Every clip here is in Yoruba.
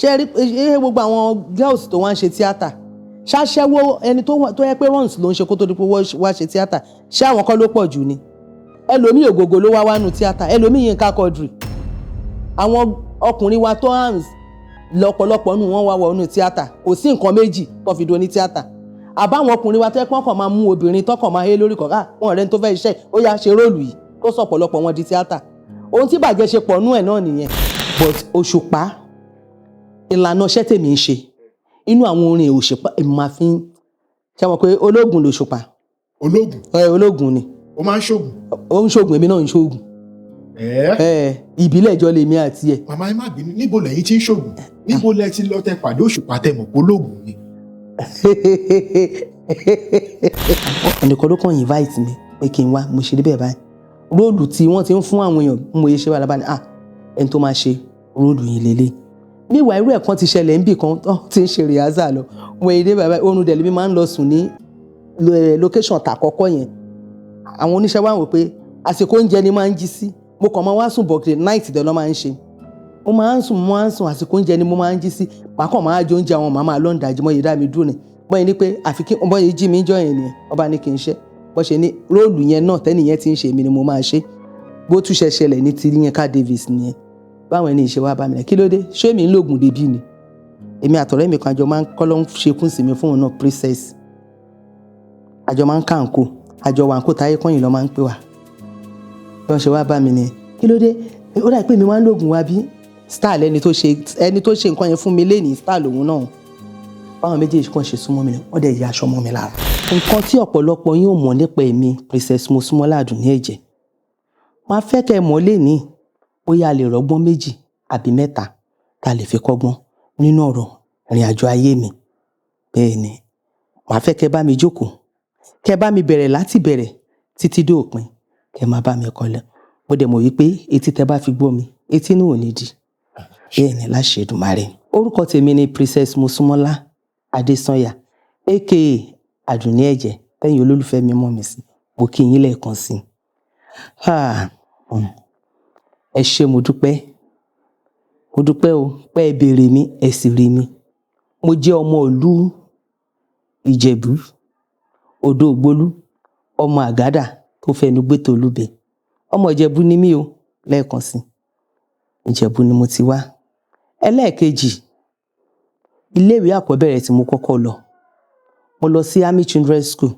ṣé rí gbogbo àwọn girls tó wá ń ṣe tíátà ṣáṣẹ́wó ẹni tó yẹ pé runs ló ń ṣe kó tó di pé wá ṣe tíátà ṣé àwọn kan ló pọ̀ jù ni ẹlòmíì Ògògó ló wá nù tíátà ẹlòmíì Yínká Quadri àwọn ọkùnrin wa tó hands lọ́pọ̀lọpọ̀ nù wọ́n wá wọnú tíátà kò sí nǹkan méjì tó fi do ní tíátà àbáwọn ọkùnrin wa tó yẹ pé wọ́n kàn máa mú obìnrin tó kàn máa hé lórí kọ̀ọ̀ká wọn ọ̀rẹ́ tó fẹ́ iṣẹ́ ó yá ṣe róòlù yìí tó sọ ọ̀pọ̀lọpọ̀ wọn di tíátà ohun tí bàjẹ́ ṣe pọ̀ nú ẹ̀ náà nìyẹn but Òṣùpá ìlànà iṣẹ́ tèmi ń ṣe inú àwọn orin Òṣùpá èmi máa fi ń ṣe mọ̀ pé ológun l'Òṣùpá. Ológun ni. ó máa ń ṣoògùn. ó ń ṣoògùn èmi náà ń ṣoògùn. Ìbílẹ̀ ìjọ lèmi àti ẹ̀. màmá ẹ má bínú níbo lẹ́yìn tí ń ṣoògùn níbo lẹ ti lọ tẹ pàdé Òṣùpá tẹ mọ̀ pé ológun ni. ẹnìkan ló kàn invite mi pé kí n wá mo ṣe débẹ̀ báyìí róòlù tí wọ́n ti ń fún àwọn èèyàn mo yẹ ṣe wà lábàá ni ẹni tó máa ṣe róòlù yìí lélẹ̀ níwà irú ẹ̀ kan ti ṣẹlẹ̀ níbì kan tí ń ṣe rìhásà lọ mo yẹ débẹ̀ báyìí oorun dẹ̀lẹ́ mi máa ń lọ sùn ní location tàkọ́kọ́ yẹn àwọn oníṣẹ́ wa wò pé àsìkò oúnjẹ ni máa ń jí sí mo kàn máa wá sùn bọ̀gìrì night dẹ̀ lọ́ máa ń ṣe mo máa ń sùn àsìkò oúnjẹ ni mo máa ń jí sí pàákàn máa jẹ oúnjẹ àwọn màmá lọ́ndàjì mọ́ yìí dá mi dúró ni bọ́n yìí ní pé àfi kí bọ́n yìí jí mi jọ yẹn nìyẹn ọba ní kí n ṣe bọ́n ṣe ní róòlù yẹn náà tẹ́nìyẹn ti ń ṣe èmi ni mo máa ṣe bó tún ṣe ṣẹlẹ̀ ní ti Yínká Davis nìyẹn báwọn ẹni ìṣe wá bá mi rẹ̀ kí ló dé ṣé mi ń lògùn débí ni èmi àtọ̀rẹ́ mi kan àjọ máa ń kọ́ ló ń ṣekún sí mi fún òun náà Princess àjọ máa ń kàǹkó àjọ wà ń kó táyé kọ́yìn lọ́ máa ń pè wá bí wọ́n ṣe wá bá mi nìyẹn kí ló dé ó dà pé mi máa ń lògùn wá bí star ẹni tó ṣe nǹkan yẹn fún mi lénìí star lòun náà báwọn méjèèjì kan ṣe súnmọ́ mi ni wọ́n dẹ̀ yà aṣọ mọ́ mi lára. nǹkan tí ọ̀pọ̀lọpọ̀ yín ò mọ̀ nípa èmi Princess Mosúnmọ́lá Àdùnní Ẹ̀jẹ̀ máa fẹ́ kẹ́ ẹ mọ̀ lénìí bóyá a lè rọ́gbọ́n méjì àbí mẹ́ta tá a lè fi kọ́gbọ́n nínú ọ̀rọ̀ ìrìn àjò ayé mi bẹ́ẹ̀ ni máa fẹ́ kẹ́ bá mi jókòó kẹ́ bá mi bẹ̀rẹ̀ láti bẹ̀rẹ̀ títí dé òpin kẹ́ máa bá mi kọ́lẹ̀ mo dẹ̀ mọ̀ wípé etí tẹ́ bá fi gbọ́ mi etí inú ò ní di bẹ́ẹ̀ ni láṣẹ Èdùmàrè. orúkọ tèmi ni Princess Mosúnmọ́lá Adésànyà aka Àdùnní Ẹ̀jẹ̀ tẹ́yìn olólùfẹ́ mi mọ̀ mí sí mo kí yín lẹ́ẹ̀kan sí i. ẹ ṣé mo dúpẹ́ o pé ẹ béèrè mi ẹ sì rí mi mo jẹ́ ọmọ ìlú Ìjẹ̀bú Odò Ògbólú ọmọ Àgádà tó fẹnu gbé tolúbẹ ọmọ Ìjẹ̀bú ni mí o lẹ́ẹ̀kan sí Ìjẹ̀bú ni mo ti wá. ẹlẹ́ẹ̀kejì iléèwé àkọ́bẹ̀rẹ̀ tí mo kọ́kọ́ lọ mo lọ sí Army Children's School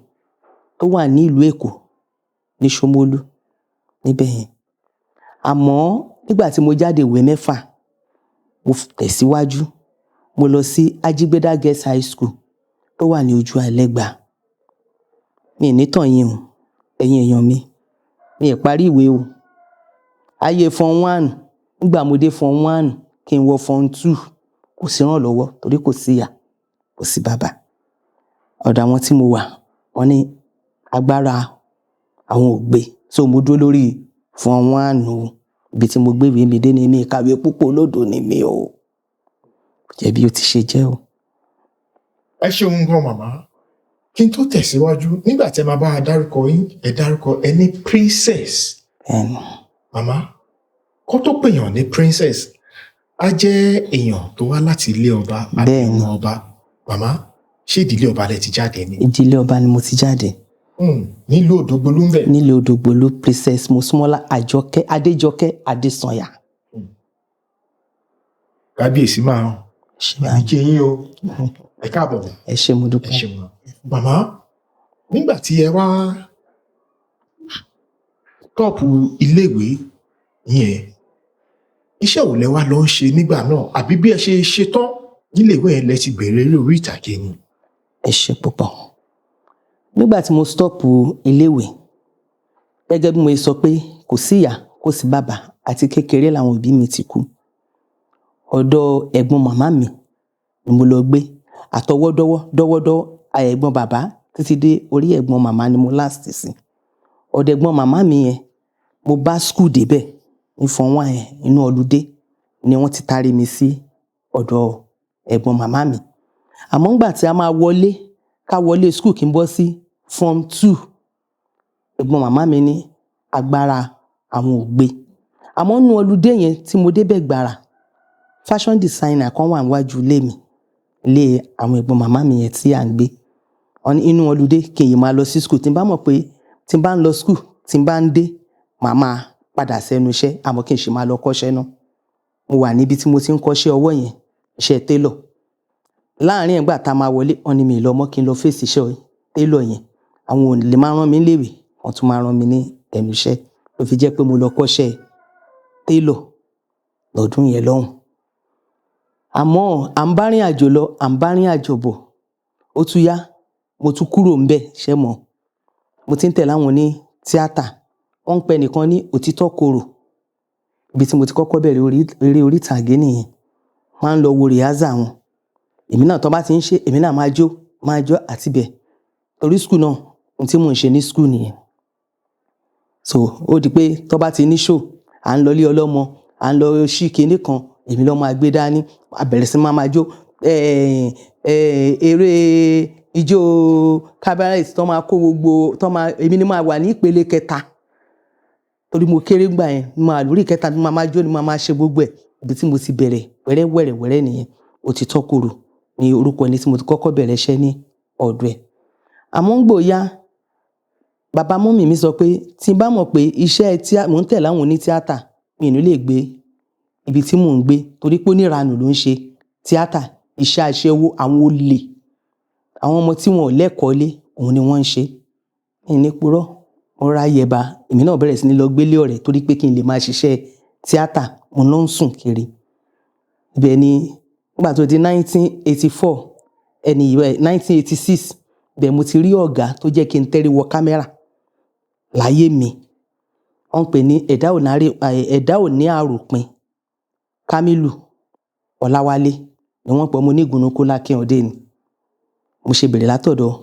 tó wà ní ìlú Èkó ní Ṣómólú níbẹ̀ yẹn àmọ́ nígbà tí mo jáde ìwé mẹ́fà mo tẹ̀síwájú mo lọ sí Ajígbédá Girls High School tó wà ní Ojú Àlẹ́gbà mi ní tàn yín o ẹ̀yin èèyàn mi ì parí ìwé o ayé form 1 nígbà mo dé form 1 kí n wọ form 2 kò sí ìrànlọ́wọ́ torí kò sí ìyá kò sí bàbá ọ̀dọ̀ àwọn tí mo wà wọ́n ní agbára àwọn ò gbé so mo dúró lórí form 1 o ibi tí mo gbé ìwé mi dé ní mi kàwé púpọ̀ olódò ni mi o jẹ́ bí ó ti ṣe jẹ́ o. ẹ ṣeun gan màmá kí n tó tẹ̀síwájú nígbà tí ẹ máa bá a dárúkọ yín ẹ dárúkọ ẹ ní Princess. màmá kó tó pèèyàn ní Princess a jẹ́ èèyàn tó wá láti ilé ọba àbẹ̀wò ọba màmá ṣé ìdílé ọba lẹ ti jáde ni. ìdílé ọba ni mo ti jáde. nílùú Òdògbolú ń bẹ. nílùú Òdògbolú Princess Mosúnmọ́lá Adéjọkẹ́ Adésànyà. kábíyèsí máa ń kí yín o ẹ káàbọ̀. ẹ ṣé mo dúpẹ́. ẹ ṣé mo màmá nígbà tí ẹ wá tọ́ọ̀pù iléèwé yẹn iṣẹ́ wo lẹ wá lọ ń ṣe nígbà náà àbí bí ẹ ṣe ṣe tán níléèwé yẹn lẹ ti bẹ̀rẹ̀ lórí ìtàgé ni. ẹ ṣé púpọ̀ nígbà tí mo stọ́ọ̀pù iléèwé gẹ́gẹ́ bí mo sọ pé kò sí ìyá kò sí bàbá àti kékeré làwọn òbí mi ti kú ọ̀dọ̀ ẹ̀gbọ́n màmá mi ni mo lọ gbé àtọwọ́dọ́wọ́ ẹ̀gbọ́n bàbá títí dé orí ẹ̀gbọ́n màmá ni mo last sí ọ̀dọ̀ ẹ̀gbọ́n màmá mi yẹn mo bá school débẹ̀ ní form 1 yẹn inú ọlùdé ni wọ́n ti tarí mi sí ọ̀dọ̀ ẹ̀gbọ́n màmá mi àmọ́ ńgbà tí a máa wọlé school kí n bọ́ sí form 2 ẹ̀gbọ́n màmá mi ní agbára àwọn ò gbé àmọ́ nínú ọlùdé yẹn tí mo débẹ̀ gbàrà fashion designer kan wà níwájú ilé mi, ilé àwọn ẹ̀gbọ́n màmá mi yẹn tí à ń gbé. Wọ́n ní inú holiday kí n yìí máa lọ sí school, tí n bá mọ̀ pé tí n bá ń lọ school tí n bá ń dé màá máa padà sẹ́nu iṣẹ́, àmọ́ kí n ṣì máa lọ kọ́ṣẹ́ náà. Mo wà níbi tí mo ti ń kọ́ṣẹ́ ọwọ́ yẹn, iṣẹ́ tailor. Láàárín ìgbà tá a máa wọlé, wọ́n ní mi lọ mọ́ kí n lọ fèsì iṣẹ́ tailor yẹn. Àwọn ò lè máa rán mi léèwé, wọ́n tún máa rán mi ní ẹnu iṣẹ́. Ló fi jẹ́ pé mo lọ kọ́ṣẹ́ tailor lọ́dún yẹn lọ́hùn. Àmọ́ à ń bá rìn àjò lọ, à ń bá rìn àjò bọ̀, ó tún yá, mo tún kúrò ńbẹ̀ ṣẹ́ mọ́. Mo ti ń tẹ̀lé àwọn ní tíátà. Wọ́n ń pè nìkan ní Òtítọ́ Korò. Ibi tí mo ti kọ́kọ́ bẹ̀rẹ̀ eré orí ìtàgé nìyẹn. Máa ń lọ wo rìhásà wọn. Èmi náà tó bá ti ń ṣe, èmi náà máa jó àti bẹ̀. Torí school náà, ohun tí mò ń ṣe ní school nìyẹn. So ó di pé tó bá ti ní show, à ń lọ ilé ọlọ́mọ, à ń lọ ṣí kinní kan, èmi ló máa gbé dání, a bẹ̀rẹ̀ sí máa jó. Eré ijó cabaret tó máa kó gbogbo, èmi ni máa wà ní ìpele kẹta. Torí mo kéré gbà yẹn, máa lórí kẹta ni máa jó ni máa ṣe gbogbo ẹ̀. Ibi tí mo ti bẹ̀rẹ̀ wẹ́rẹ́ nìyẹn. Òtítọ́ Korò ni orúkọ ẹni tí mo ti kọ́kọ́ bẹ̀rẹ̀ iṣẹ́ ní ọ̀dọ̀ ẹ̀. Àmọ́ ń gbò yá, bàbá mọ́mì mi sọ pé tí n bá mọ̀ pé iṣẹ́ mò ń tẹ̀lé àwọn oní tíátà, mi ò ní lè gbé ibi tí mò ń gbé, torí pé oníranù ló ń ṣe tíátà, iṣẹ́ aṣẹ́wó, àwọn olè, àwọn ọmọ tí wọn ò lẹ́kọ̀ọ́ lé, òun ni wọ́n ń ṣe. Ìní purọ́, mo ra yẹ̀bá, èmi náà bẹ̀rẹ̀ sí ní lọ gbélé ọ̀rẹ́ torí pé kí n lè máa ṣiṣẹ́ tíátà, mo lọ ń sùn kiri. Ibẹ̀ ni nígbà tó di 1984, 1986, ibẹ̀ mo ti rí ọ̀gá tó jẹ́ kí n tẹ́rí wọ kámẹ́rà láyé mi. Wọ́n ń pè ní ẹ̀dá ò ní àròpin, Kámílù Ọláwálé ni wọ́n pọ̀. Mo ní ìgúnnukú lákíọ̀dé ni. Mo ṣe bẹ̀rẹ̀ látọ̀dọ̀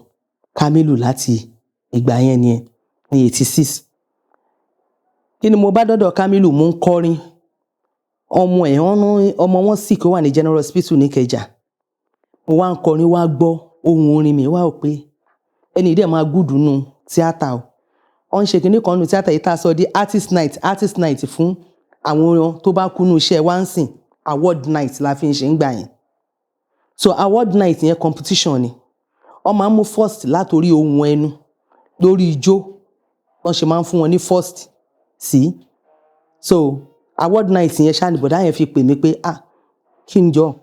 Kámílù láti ìgbà yẹn ni 86. Kí ni mo bá dọ́dọ̀ Kámílù? Mo ń kọrin. Ọmọ wọn sì kó wà ní General Hospital ní Ìkẹjà. Mo wá ń kọrin, wá gbọ́ ohun orin mi, wá ò pé ẹni dẹ̀ máa gùdù nù tíátà o. Wọ́n ń ṣe kinní kan nù tíátà yìí tá a sọ di artist night fún àwọn tó bá kúnnú iṣẹ́ wá ń sìn. Award night la fi ń ṣe ń gbà yẹn. So award night yẹn competition ni. Wọ́n máa ń mú first látorí ohun ẹnu, lórí ijó, wọ́n ṣe máa ń fún wọn ní first sí. So award night yẹn ṣáà ní bọ̀dá yẹn fi pè mí pé kí n jọ,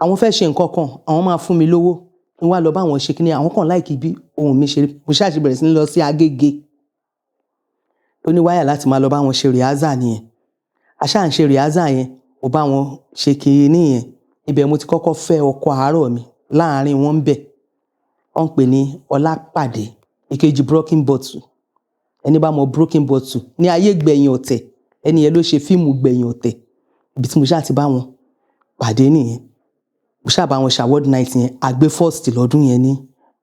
àwọn fẹ́ ṣe nǹkan kan, àwọn máa fún mi lówó, kí n wá lọ bá wọn ṣe kíní, àwọn kan láìkí bí ohun mi ṣe rí. Mo ṣáà ṣe bẹ̀rẹ̀ sí ní lọ sí Agége tó ní wáyà láti máa lọ bá wọn ṣe rìhásà nìyẹn. A ṣáà ń ṣe rìhásà yẹn, mo bá wọn ṣe kiri nìyẹn. Ibẹ̀ mo ti kọ́kọ́ fẹ́ ọkọ àárọ̀ mi láàárín wọn ń bẹ̀. Wọ́n ń pè ní Ọlápàdé, ìkejì Broken Bottle. Ẹni bá mọ Broken Bottle ní ayé gbẹ̀yìn ọ̀tẹ̀, ẹni yẹn ló ṣe fíìmù gbẹ̀yìn ọ̀tẹ̀. Ibi tí mo ṣáà ti bá wọn pàdé nìyẹn. Mo ṣáà bá wọn ṣe award night yẹn, a gbé first lọ́dún yẹn ní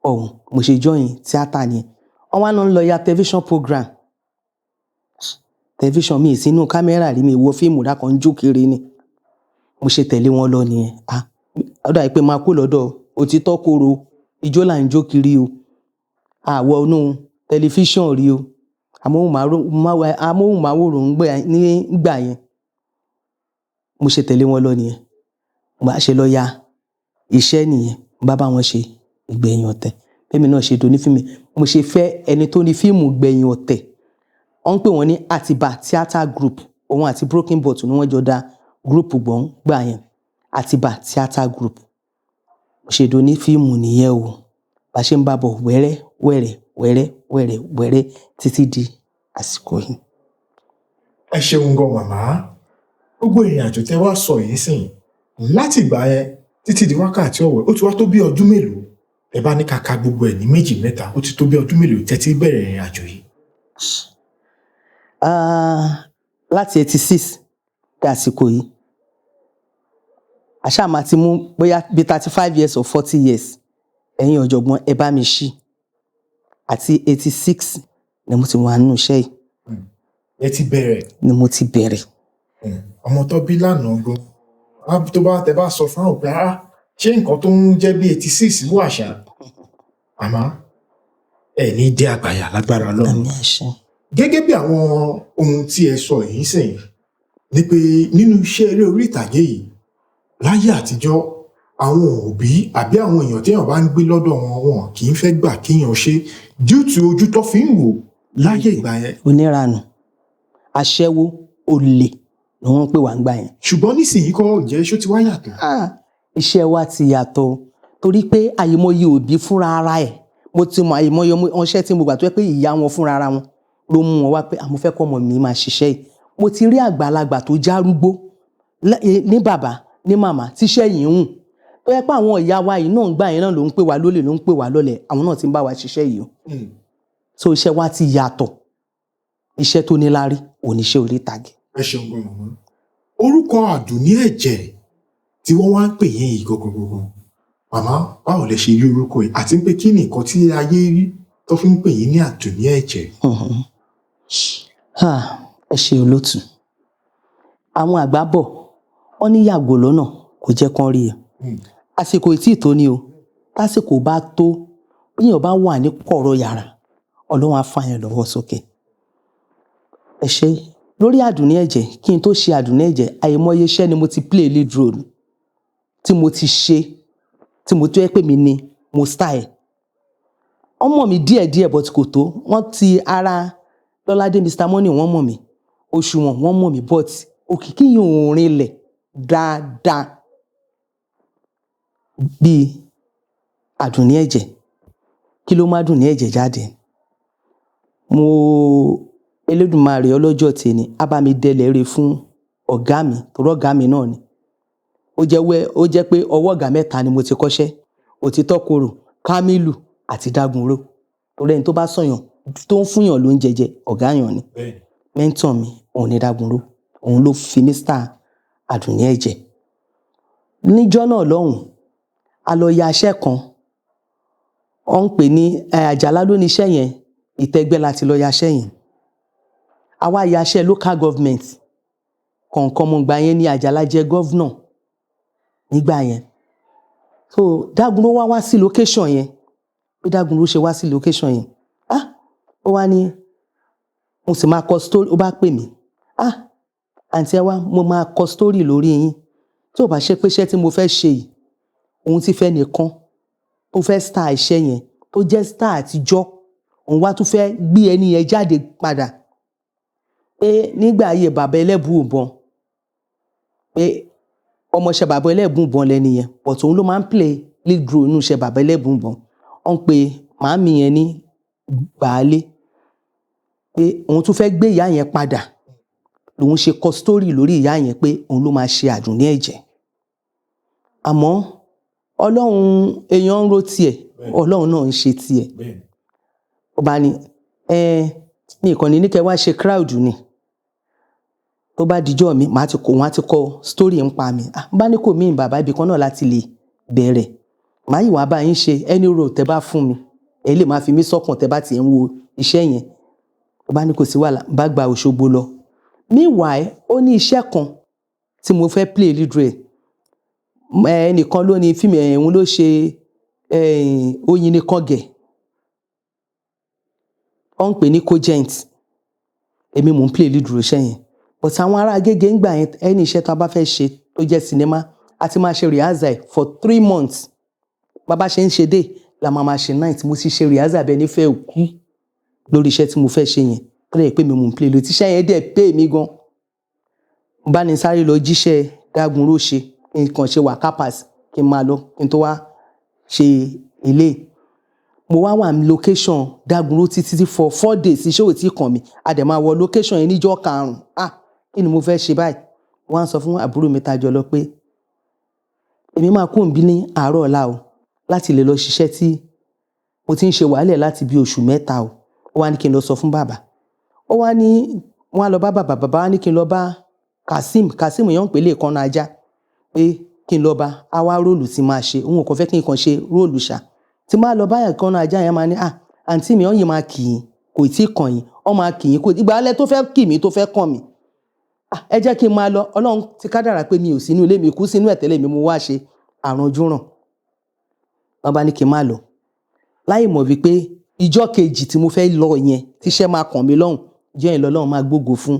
ọ̀hún. Mo ṣe join tíátà nìyẹn. Wọ́n wá náà ń lọ ya television program. Television mi sínú kámẹ́rà rí, mi wo fíìmù dákan ń jó kiri ni. Mo ṣe tẹ̀lé wọn lọ nìyẹn. Ó dà pé máa kú lọ́dọ̀ Òtítọ́ Korò, ijó là ń jó kiri o. Àwọ̀ inú tẹlifíṣàn rí o. Amóhùnmáwòrán nígbà yẹn. Mo ṣe tẹ̀lé wọn lọ nìyẹn. Mo bá ṣe lọ ya iṣẹ́ nìyẹn. Mo bá wọn ṣe ìgbẹ̀yìn ọ̀tẹ̀. Fẹ́mi náà ṣe dóní fíìmù. Mo ṣe fẹ́ ẹni tó ní fíìmù gbẹ̀yìn ọ̀tẹ̀. Wọ́n ń pè wọ́n ní Àtìbà Theatre Group. Òun àti Broken Bottle ni wọ́n jọ dá group gbọ̀n gbà yẹn. Àtìbà Theatre Group. Mo ṣe dóní fíìmù nìyẹn o. Bá ṣe ń bá bọ̀ wẹ́rẹ́ títí di àsìkò yìí. Ẹ ṣeun gan màmá. Gbogbo ìrìn àjò tẹ́ wá sọ yìí sìn, láti ìgbà yẹn títí di wákàtí ọ̀wọ̀, ó ti wá tó bí ọdún mélòó? Ẹ bá ní kàkà gbogbo ẹ̀ ní méjì mẹ́ta, ó ti tó bí ọdún mélòó tẹ́ ti bẹ̀rẹ̀ ìrìn àjò yìí? Láti 86 di àsìkò yìí. Àṣà máa ti mú bóyá bí 35 years or 40 years. Ẹ̀yin ọ̀jọ̀gbọ́n ẹ bá mi ṣí. Àti 86 ni mo ti wà nínú iṣẹ́ yìí. Ẹ ti bẹ̀rẹ̀? Ni mo ti bẹ̀rẹ̀. Ọmọ tó bí lánàá gan, tó bá tẹ bá sọ fún àwọn pé ṣé nǹkan tó ń jẹ́ bí 86 wà ṣá? Àmọ́ ẹ ní dé àgbàyà lágbára Ọlọ́run. Àmín àṣẹ. Gẹ́gẹ́ bí àwọn ohun tí ẹ sọ yìí sìn, ni pé nínú iṣẹ́ eré orí ìtàgé yìí, láyé àtijọ́ àwọn òbí àbí àwọn èèyàn téèyàn bá ń gbé lọ́dọ̀ wọn kì í fẹ́ gbà kéèyàn ṣe due to ojú tó fi ń wò láyé ìgbà yẹn. oníranù, aṣẹ́wó, olè ni wọ́n ń pè wá ń gbà yẹn. ṣùgbọ́n nísìnyí kọ́ jẹ́ ṣó ti wá yàtọ̀. Iṣẹ́ wa ti yàtọ̀ torí pé àyèmọye òbí fúnra ara ẹ̀, mo ti mọ àyèmọye ọṣẹ́ tí mo gbà tó yẹ pé ìyá wọn fúnra ara wọn ló mú wọn wá pé àmọ́ fẹ́ kọ́ ọmọ mi máa ṣiṣẹ́ yìí. Mo ti rí àgbàlagbà tó járúgbó ní bàbá ní màmá tíṣẹ́ yìí ń hùn tó yẹ pé àwọn ìyá wa yìí náà ń gbà yẹn náà ló ń pè wá lólè ló ń pè wá lọ́lẹ̀, àwọn náà ti ń bá wa ṣiṣẹ́ yìí o. So iṣẹ́ wa ti yàtọ̀, iṣẹ́ tó níláárí oníṣẹ́ orí ìtàgé. Ẹ ṣeun gan màmá. Orúkọ Àdùnní Ẹ̀jẹ̀ tí wọ́n wá ń pè yín yìí gọgọgọgọ, màmá báwo lẹ ṣe rí orúkọ yìí àti pé kí ni nǹkan tí ayé rí tó fi ń pè yín ní Àdùnní Ẹ̀jẹ̀? Ẹ ṣe olótù. Àwọn àgbà bọ̀ wọ́n ní yàgò lọ́nà kò jẹ́ kán rí ẹ. Àsìkò ìtí tó ni o, tásìkò bá tó bíyàn bá wà ní kọ̀rọ̀ yàrá Ọlọ́run á fà yẹn lọ́wọ́ sókè. Ẹ ṣe lórí Àdùnní Ẹ̀jẹ̀, kí n tó ṣe Àdùnní Ẹ̀jẹ̀ àìmọye iṣẹ́ ni mo ti play lead role tí mo ti ṣe tí mo tó yẹ pé mi ni mo style. Wọ́n mọ̀ mí díẹ̀díẹ̀ but kò tó, wọ́n ti ara Lọ́ládé Mr Money wọ́n mọ̀ mí, Òṣùwọ̀n wọ́n mọ̀ mí but òkìkí yìí ò rinlẹ̀ dáadáa bíi Àdùnní Ẹ̀jẹ̀. Kí ló má Àdùnní Ẹ̀jẹ̀ jáde? Elédùmarè ọlọ́jọ́ tèmi á bá mi dẹlẹ̀ re fún ọ̀gá mi torí ọ̀gá mi náà ni. Ó jẹ́ pé ọwọ́ ọ̀gá mẹ́ta ni mo ti kọ́ṣẹ́, Òtítọ́ Korò, Kámílù àti Dágunró. Torí ẹni tó bá sọ̀yàn tó ń fúnyàn ló ń jẹjẹ ọ̀gá yàn ni. Mẹ́ńtọ̀ mi òun ni Dágunró, òun ló fi mí star Àdùnní Ẹ̀jẹ̀. Níjọ́ náà lọ́hùn a lọ ya iṣẹ́ kan, wọ́n ń pè ní Àjàlá ló ní iṣẹ́ yẹn, Ìtẹ́gbẹ́ láti lọ ya iṣẹ́ yẹn. Àwa ya iṣẹ́ local government kọ̀ọ̀kan mo gbà yẹn ní Àjàlá jẹ́ governor nígbà yẹn. So Dágunró wá sí location yẹn, bí Dágunró ṣe wá sí location yẹn, ó wá ní mo sì máa kọ story, ó bá pè mí, àǹtí ẹ wá mo máa kọ story lórí yín tí ò bá ṣe pé iṣẹ́ tí mo fẹ́ ṣe yìí òun ti fẹ́ nìkan ó fẹ́ star iṣẹ́ yẹn tó jẹ́ star àtijọ́, òun wá tún fẹ́ gbé ẹni yẹn jáde padà pé nígbà ayé bàbá Ẹlẹ́bùúbọn pé ọmọọṣẹ́ bàbá Ẹlẹ́bùúbọn lẹ́ni yẹn but òun ló máa ń play lead role nínú iṣẹ́ bàbá Ẹlẹ́bùúbọn. Wọ́n pe màámi yẹn ní Gbàálé pé òun tún fẹ́ gbé ìyá yẹn padà, lòun ṣe kọ story lórí ìyá yẹn pé òun ló máa ṣe Àdùnní Ẹ̀jẹ̀. Àmọ́ Ọlọ́run èèyàn ń ro tiẹ̀, Ọlọ́run náà ń ṣe tiẹ̀. Ó bá ní mi ìkànnì ní kẹ́ wá ṣe crowd ni, tó bá dijọ́ mi wọ́n á ti kọ story ń pa mi. Bá ní kò mí bàbá ibì kan náà láti lè bẹ̀rẹ̀, màá yìí wá bá yín ṣe any role tẹ́ bá fún mi, ẹ lè máa fi mí sọ́kàn tẹ́ bá ti ń wo iṣẹ́ yẹn. Ó bá ní kò sí wàhálà, bá gba Òṣogbo lọ. Meanwhile ó ní iṣẹ́ kan tí mo fẹ́ play lead role, ẹnìkan ló ní fíìmù ẹ̀hún ló ṣe Oyin ní Kọ́gẹ̀, wọ́n ń pè ní Cogent, èmi mò ń play lead role iṣẹ́ yẹn. But àwọn ará Agége ń gbà yẹn ẹni iṣẹ́ tó bá fẹ́ ṣe tó jẹ́ sinimá a ti máa ṣe rehearsal for 3 months. Bàbá ṣe ń ṣe day la máa ṣe night, mo sì ṣe rehearsal bẹ́ẹ̀ nífẹ̀ẹ́ òkú lórí iṣẹ́ tí mo fẹ́ ṣe yẹn tó lè pé mi mò ń play lead. Iṣẹ́ yẹn dẹ̀ pay mi gan. Bá ní sáré lọ jíṣẹ́ Dágunró ṣe kí n kàn ṣe wákàpàs kí n máa lọ kí n tó wá ṣe ilé. Mo wá wà ní location Dágunró títí for 4 days iṣẹ́ ò tí kàn mí, a dẹ̀ máa wọ location yẹn níjọ́ 5. Kí ni mo fẹ́ ṣe báyìí? Wọ́n á sọ fún àbúrò mi tájọ lọ pé èmi máa kú òǹbí ní àárọ̀ ọ̀la o láti lè lọ ṣiṣẹ́ tí mo ti ń ṣe wàhálẹ̀ láti bí oṣù 3 o. Ó wá ní kí n lọ sọ fún bàbá. Ó wá ní wọ́n á lọ bá bàbá, bàbá wá ní kí n lọ bá Kasim yẹn ń pè lè kọ́nà ajá pé kí n lọ bá a wá róòlù tí máa ṣe, òun kò fẹ́ kí n kàn ṣe róòlù ṣá. Tí máa lọ báyà kọ́nà ajá yẹn máa ní àǹtí mi ọ̀yìn máa kì í kò tí ì kàn yín, ọ máa kì í kò ìgbà alẹ́ tó fẹ́ kì mí tó fẹ́ kàn mí. Ẹ jẹ́ kí n máa lọ, Ọlọ́run ti kádàrá pé mi ò sínú ilé mi kú sínú ẹ̀tẹ́lẹ̀ mi mo wá ṣe àrùnjúràn. Wọ́n bá ní kí n máa lọ láì mọ̀ wípé ìjọ́ kejì tí mo fẹ́ lọ yẹn tíṣẹ́ máa kàn mí lọ́hùn, ìjọ́ yẹn lọ́lọ́run máa gbógo fún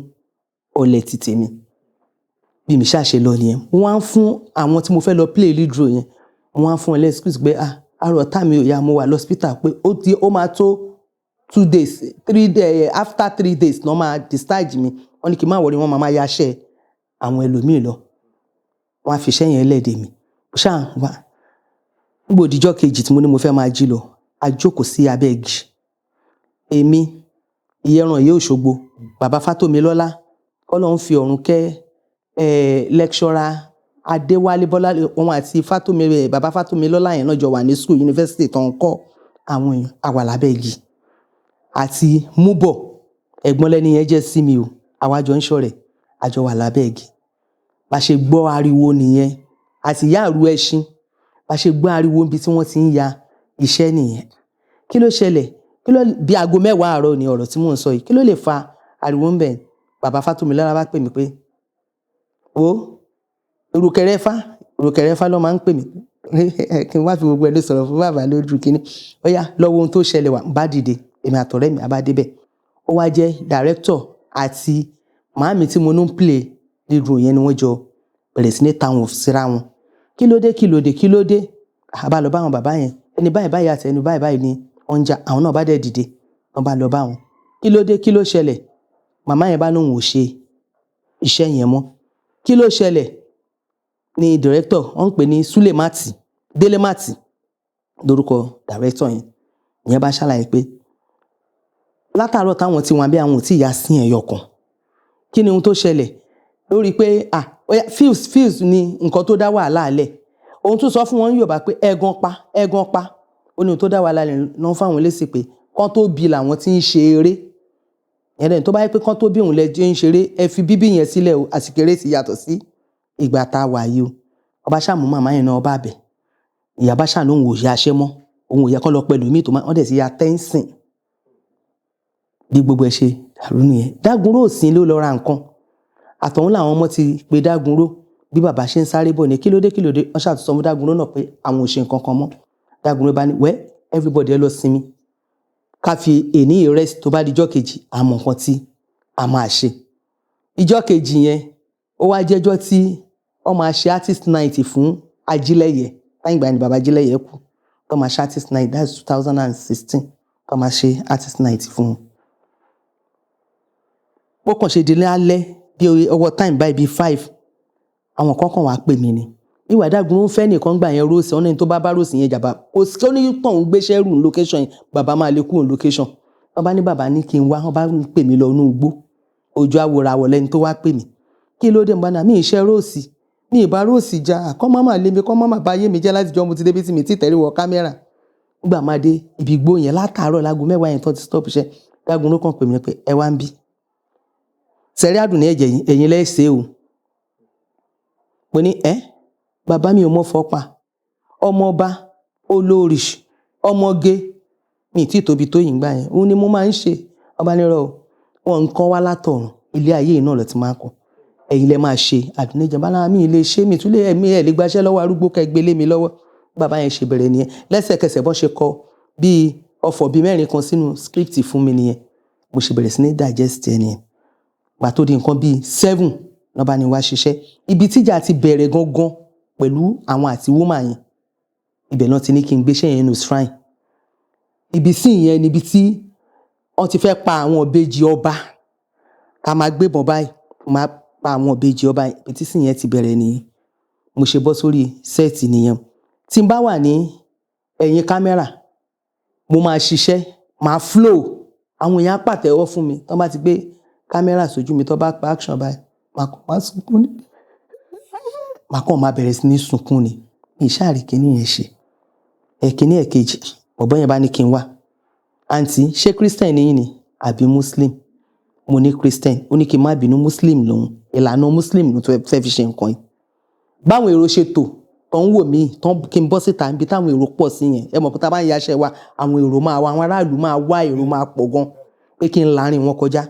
ọlẹ̀ ti tèmi. bí mi ṣàṣe lọ nìyẹn wọ́n á fún àwọn tí mo fẹ́ lọ play lead role yẹn wọ́n á fún ẹ lẹ́sìkúsì pé àrò tá mi ò yá mo wà lọ́sítà pé ó máa tó 2 days 3 days after 3 days ní wọ́n máa discharge mi wọ́n ní kí n má wọrí wọ́n máa yaṣẹ́ àwọn ẹlòmíì lọ wọ́n á fi iṣẹ́ yẹn lẹ́ẹ̀dẹ̀ mi ṣáà wá nígbà òdìjọ́ kejì tí mo ní mo fẹ́ máa jí lọ a jókòó sí abẹ́ igi èmi ìyẹran ìyá Òṣogbo bàbá Fátómilọ́lá Ọlọ́run fi ọ̀run kẹ́ lecturer Adéwálé Bọ́lá wọn àti bàbá Fátómilọ́lá yẹn náà jọ wà ní school university tó ń kọ́ àwọn èèyàn àwa lábẹ́ igi àti Múbọ̀ ẹ̀gbọ́n lẹ́ni yẹn jẹ́ sí mi o àwa jọ ń ṣọ̀rẹ́ àjọ wà lábẹ́ igi bá ṣe gbọ́ ariwo nìyẹn àti ìyá àrú ẹṣin bá ṣe gbọ́ ariwo níbi tí wọ́n ti ń ya iṣẹ́ nìyẹn kí ló ṣẹlẹ̀ bí aago 10 àárọ̀ ni ọ̀rọ̀ tí mò ń sọ yìí kí ló lè fa ariwo ń bẹ̀ bàbá Fátómilọ́lá bá pè mí pé ìrùkẹ̀rẹ̀ fá ló máa ń pè mí kí n wá fi gbogbo ẹni sọ̀rọ̀ fún bàbá lójú kínní ó yá lọ́wọ́ ohun tó ṣẹlẹ̀ wà bá dìde èmi àtọ̀rẹ́ mi abá débẹ̀ ó wá jẹ́ director àti màámi tí mo ń play lead role yẹn ni wọ́n jọ bẹ̀rẹ̀ sí ní táwọn síra wọn kí ló dé àbá lọ bá àwọn bàbá yẹn ẹni báyìí àti ẹni báyìí ni wọ́n ń jà àwọn náà bá dẹ̀ dìde wọ́n bá lọ bá wọn kí ló ṣẹlẹ̀ màmá yẹn bá lóun ò ṣe iṣẹ́ yẹn mọ́ kí ló ṣẹlẹ̀ ni director wọ́n ń pè ní Délé Màtì lórúkọ director yẹn ìyẹn bá ṣàlàyé pé látàárọ̀ táwọn tí wọn bí àwọn ò tí ìyá sí ẹ̀yọ kan kí ni ohun tó ṣẹlẹ̀ lórí pé fíùs ni nǹkan tó dá wàhálà alẹ̀ ohun tó sọ fún wọn Yorùbá pé ẹ̀gàn pa ó ní ohun tó dá wàhálà alẹ̀ náà fáwọn lésì pé kán tó bí làwọn tí ń ṣe eré ẹ̀rẹ́ tó bá yẹ pé kán tó bí òun lẹ́jọ́ ń ṣeré ẹ fi bíbí yẹn sílẹ̀ o àsìkò eré ti yàtọ̀ sí ìgbà tá a wà yìí o ọba ṣàmú màmá yẹn náà ọba bẹ̀ ìyá bá ṣàánú òun ò yá aṣẹ́ mọ́ òun ò yẹ kán lọ pẹ̀lú mí tó máa wọ́n dẹ̀ sí ya tẹ́ǹsìn bí gbogbo ẹ̀ ṣe dàrú nìyẹn Dágunró òsín ló lọ ra nǹkan àtọ̀hún làwọn ọmọ ti pe Dágunró bí bàbá ṣe ń sáré bọ̀ ní kílódé wọ́n ṣàtúnṣe fún Dágunró náà pé àwọn ò ṣe nǹkan kan mọ́ Dágunró bá ní everybody ẹ lọ sinmi ká fi èní rest tó bá di ijọ́ kejì àmọ́ nǹkan tí a máa ṣe ijọ́ kejì yẹn ó wá jẹ́jọ́ tí wọ́n máa ṣe artist night fún Ajílẹ̀yẹ láyìn ìgbà ni bàbá Ajílẹ̀yẹ kú tó máa ṣe artist night that's 2016 tó máa ṣe artist night fún un ó kàn ṣe délé alẹ́ bí ọwọ́ time báyìí bíi 5 àwọn kan wàá pè mí ni ìwà Dágunró ń fẹ́ nìkan gbà yẹn róòsì ọ̀nà tó bá róòsì yẹn jàbá kò sí ó ní pọ̀ ń gbéṣẹ́ rù ní location yẹn bàbá máa lè kú ní location wọ́n bá ní bàbá ní kí n wá wọ́n bá ń pè mí lọ inú igbó ojú àwòràwọ̀ lẹ́ni tó wá pè mí kí ló dé ń bá náà mí ìṣe róòsì ní ìbá róòsì já àkọ́ máma lé mi kọ́ máma bá yé mi jẹ́ láti jọ́ mo ti débi tí mi ti tẹ̀lé wọ kámẹ́rà nígbà máa dé ibi igbó yẹn látàárọ̀ láago 10 yẹn tó ti stop iṣẹ́ Dágunró kàn pè mí pé ẹ wá ń bí sẹ́rí àdùn ní ẹ̀jẹ̀ ẹ̀yìn lẹ́sẹ̀ o mo ní bàbá mi ò mọ́ fọ́pa ọmọọba olórí ọmọge mi tí tóbi tó yìnbá yẹn òun ni mo máa ń ṣe ọba nírọ̀ wọn nǹkan wá látọ̀run ilé ayé náà lọ ti máa kọ ẹ̀yin lẹ máa ṣe àdúnẹ́jẹ bá lára mi ilé ṣé mi tún lè ẹ̀mí ẹ̀ lè gbaṣẹ́ lọ́wọ́ arúgbó kẹgbẹ́ lé mi lọ́wọ́ bàbá yẹn ṣe bẹ̀rẹ̀ nìyẹn lẹ́sẹ̀kẹsẹ̀ bọ́ ṣe kọ bíi ọ̀fọ̀ bíi 4 kan sínú script fún mi nìyẹn mo ṣe bẹ̀rẹ̀ sí ní digest ẹ̀ nìyẹn gbà tó di nǹkan bíi 7 lọ́ba ni wá ṣiṣẹ́ ibi tíjà ti bẹ̀rẹ̀ gangan pẹ̀lú àwọn àti woman yẹn ibẹ̀ náà ti ní kí n gbéṣẹ́ yẹn nù shrine ibi sí ìyẹn níbi tí wọ́n ti fẹ́ pa àwọn ìbejì ọba ká máa gbébọn báyìí máa pa àwọn ìbejì ọba ibi tí sí ìyẹn ti bẹ̀rẹ̀ nìyẹn mo ṣe bọ́ sórí sẹ́ẹ̀tì nìyẹn tí n bá wà ní ẹ̀yìn kámẹ́rà mo máa ṣiṣẹ́ máa flow àwọn èèyàn pàtẹ́wọ́ fún mi tó bá ti gbé kámẹ́rà sójú mi tó bá pa action báyìí máa sunkún ní màá kàn máa bẹ̀rẹ̀ sí ní sunkún ni ìṣàrí kìíní yẹn ṣe ẹ̀kíní ẹ̀kejì ọ̀bọ̀n yẹn bá ní kí n wá àǹtí ṣé christian ni yín ni àbí muslim mo ní christian ó ní kí n má bínú muslim lòun ìlànà muslim ló fẹ́ fi ṣe nǹkan yìí báwọn èrò ṣe tò tó ń wò mí tó kí n bọ́ síta níbi táwọn èrò pọ̀ sí yẹn ẹ mọ̀ pé tá a bá ń yaṣẹ́ wa àwọn èrò máa wá àwọn aráàlú máa wá èrò máa pọ̀ gan pé kí n láàrin wọn kọjá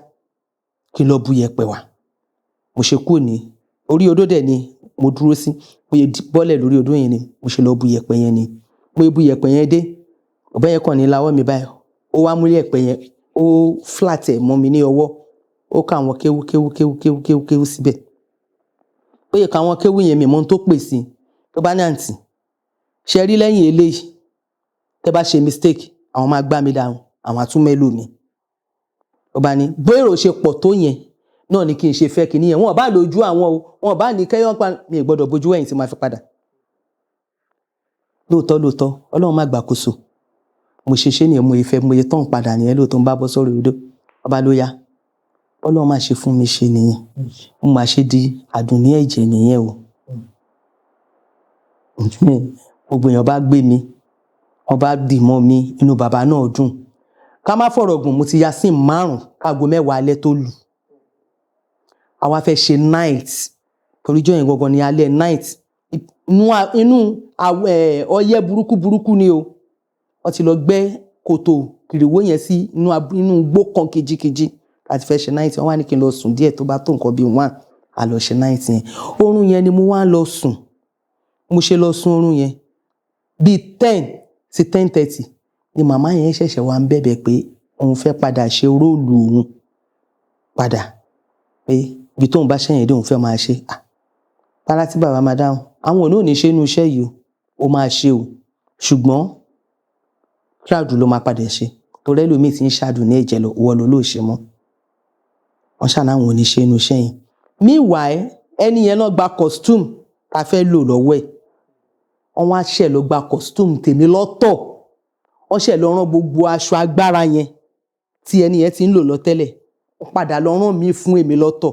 kí n lọ bu yẹ̀pẹ̀ wá mo ṣe kúrò ní orí odó dẹ̀ ni mo dúró sí mo yẹ bọ́lẹ̀ lórí odó yẹn ni mo ṣe lọ bu yẹ̀pẹ̀ yẹn ni mo yẹ bu yẹ̀pẹ̀ yẹn dé ọ̀bẹ yẹn kàn ní láwọ́ mi báyìí ó wá mú yẹ̀pẹ̀ yẹn ó flat ẹ̀ mọ́ mi ní ọwọ́ ó kà wọ́n kéwú síbẹ̀ pé ìka wọn kéwú yẹn mi mọ ohun tó pè sí tó bá ní àǹtí ṣe rí lẹ́yìn eléyìí tẹ́ bá ṣe mistake àwọn máa gbá mi dáhùn àwọn àtúmẹ́lò mi ó bá ní bóèrò ṣe pọ̀ tó yẹn náà ni kí n ṣe fẹ́ kí nìyẹn wọn bá lójú àwọn o wọn bá ní kẹ́yọ́ pa mi gbọ́dọ̀ bójú ẹ̀yìn tí máa fi padà lóòótọ́ Ọlọ́run má gbàkóso mo ṣe nìyẹn mo ìfẹ́ mo yẹ tán padà nìyẹn lóòótọ́ ń bá bọ́ sórí odò ọba ló yá Ọlọ́run má ṣe fún mi ṣe nìyẹn mo má ṣe di àdùnní ẹ̀jẹ̀ nìyẹn o gbogbo èèyàn bá gbé mi wọn bá dì mọ́ mi inú bàbá náà dùn ká má fọ̀rọ̀ gùn mo ti ya sí 5 káago 10 alẹ́ tó lù àwa fẹ́ ṣe night torí jọ́ yẹn gangan ni alẹ́ night inú ọyẹ́ burúkú ni o wọ́n ti lọ gbẹ́ kòtò kìrìwó yẹn sí inú igbó kan kejìkejì láti fẹ́ ṣe night wọ́n wá ní kí n lọ sùn díẹ̀ tó bá tó nǹkan bíi 1 a lọ ṣe night yẹn oorun yẹn ni mo wá lọ sùn mo ṣe lọ sùn oorun yẹn bíi 10 sí 10:30 ni màmá yẹn ṣẹ̀ṣẹ̀ wá ń bẹ̀bẹ̀ pé òun fẹ́ padà ṣe róòlù òun padà pé ibi tóun bá ṣẹ̀yìn dé òun fẹ́ máa ṣe tara tí bàbá máa dáhùn àwọn ò ní ṣe inú iṣẹ́ yìí ó máa ṣe o ṣùgbọ́n crowd ló máa padà ṣe torí ẹlòmíì ti ń ṣàdùn ní ẹ̀jẹ̀ lọ wọ́n ló ṣe mọ́ wọ́n ṣàná àwọn ò ní ṣe inú iṣẹ́ yìí meanwhile ẹni yẹn náà gba costume ta fẹ́ lò lọ́wọ́ ẹ̀ wọ́n wá ṣẹ̀ lọ gba costume tèmi lọ́tọ̀ wọ́n ṣẹ̀ lọ rán gbogbo aṣọ agbára yẹn tí ẹni yẹn ti ń lò lọ tẹ́lẹ̀ wọ́n padà lọ rán mi fún èmi lọ́tọ̀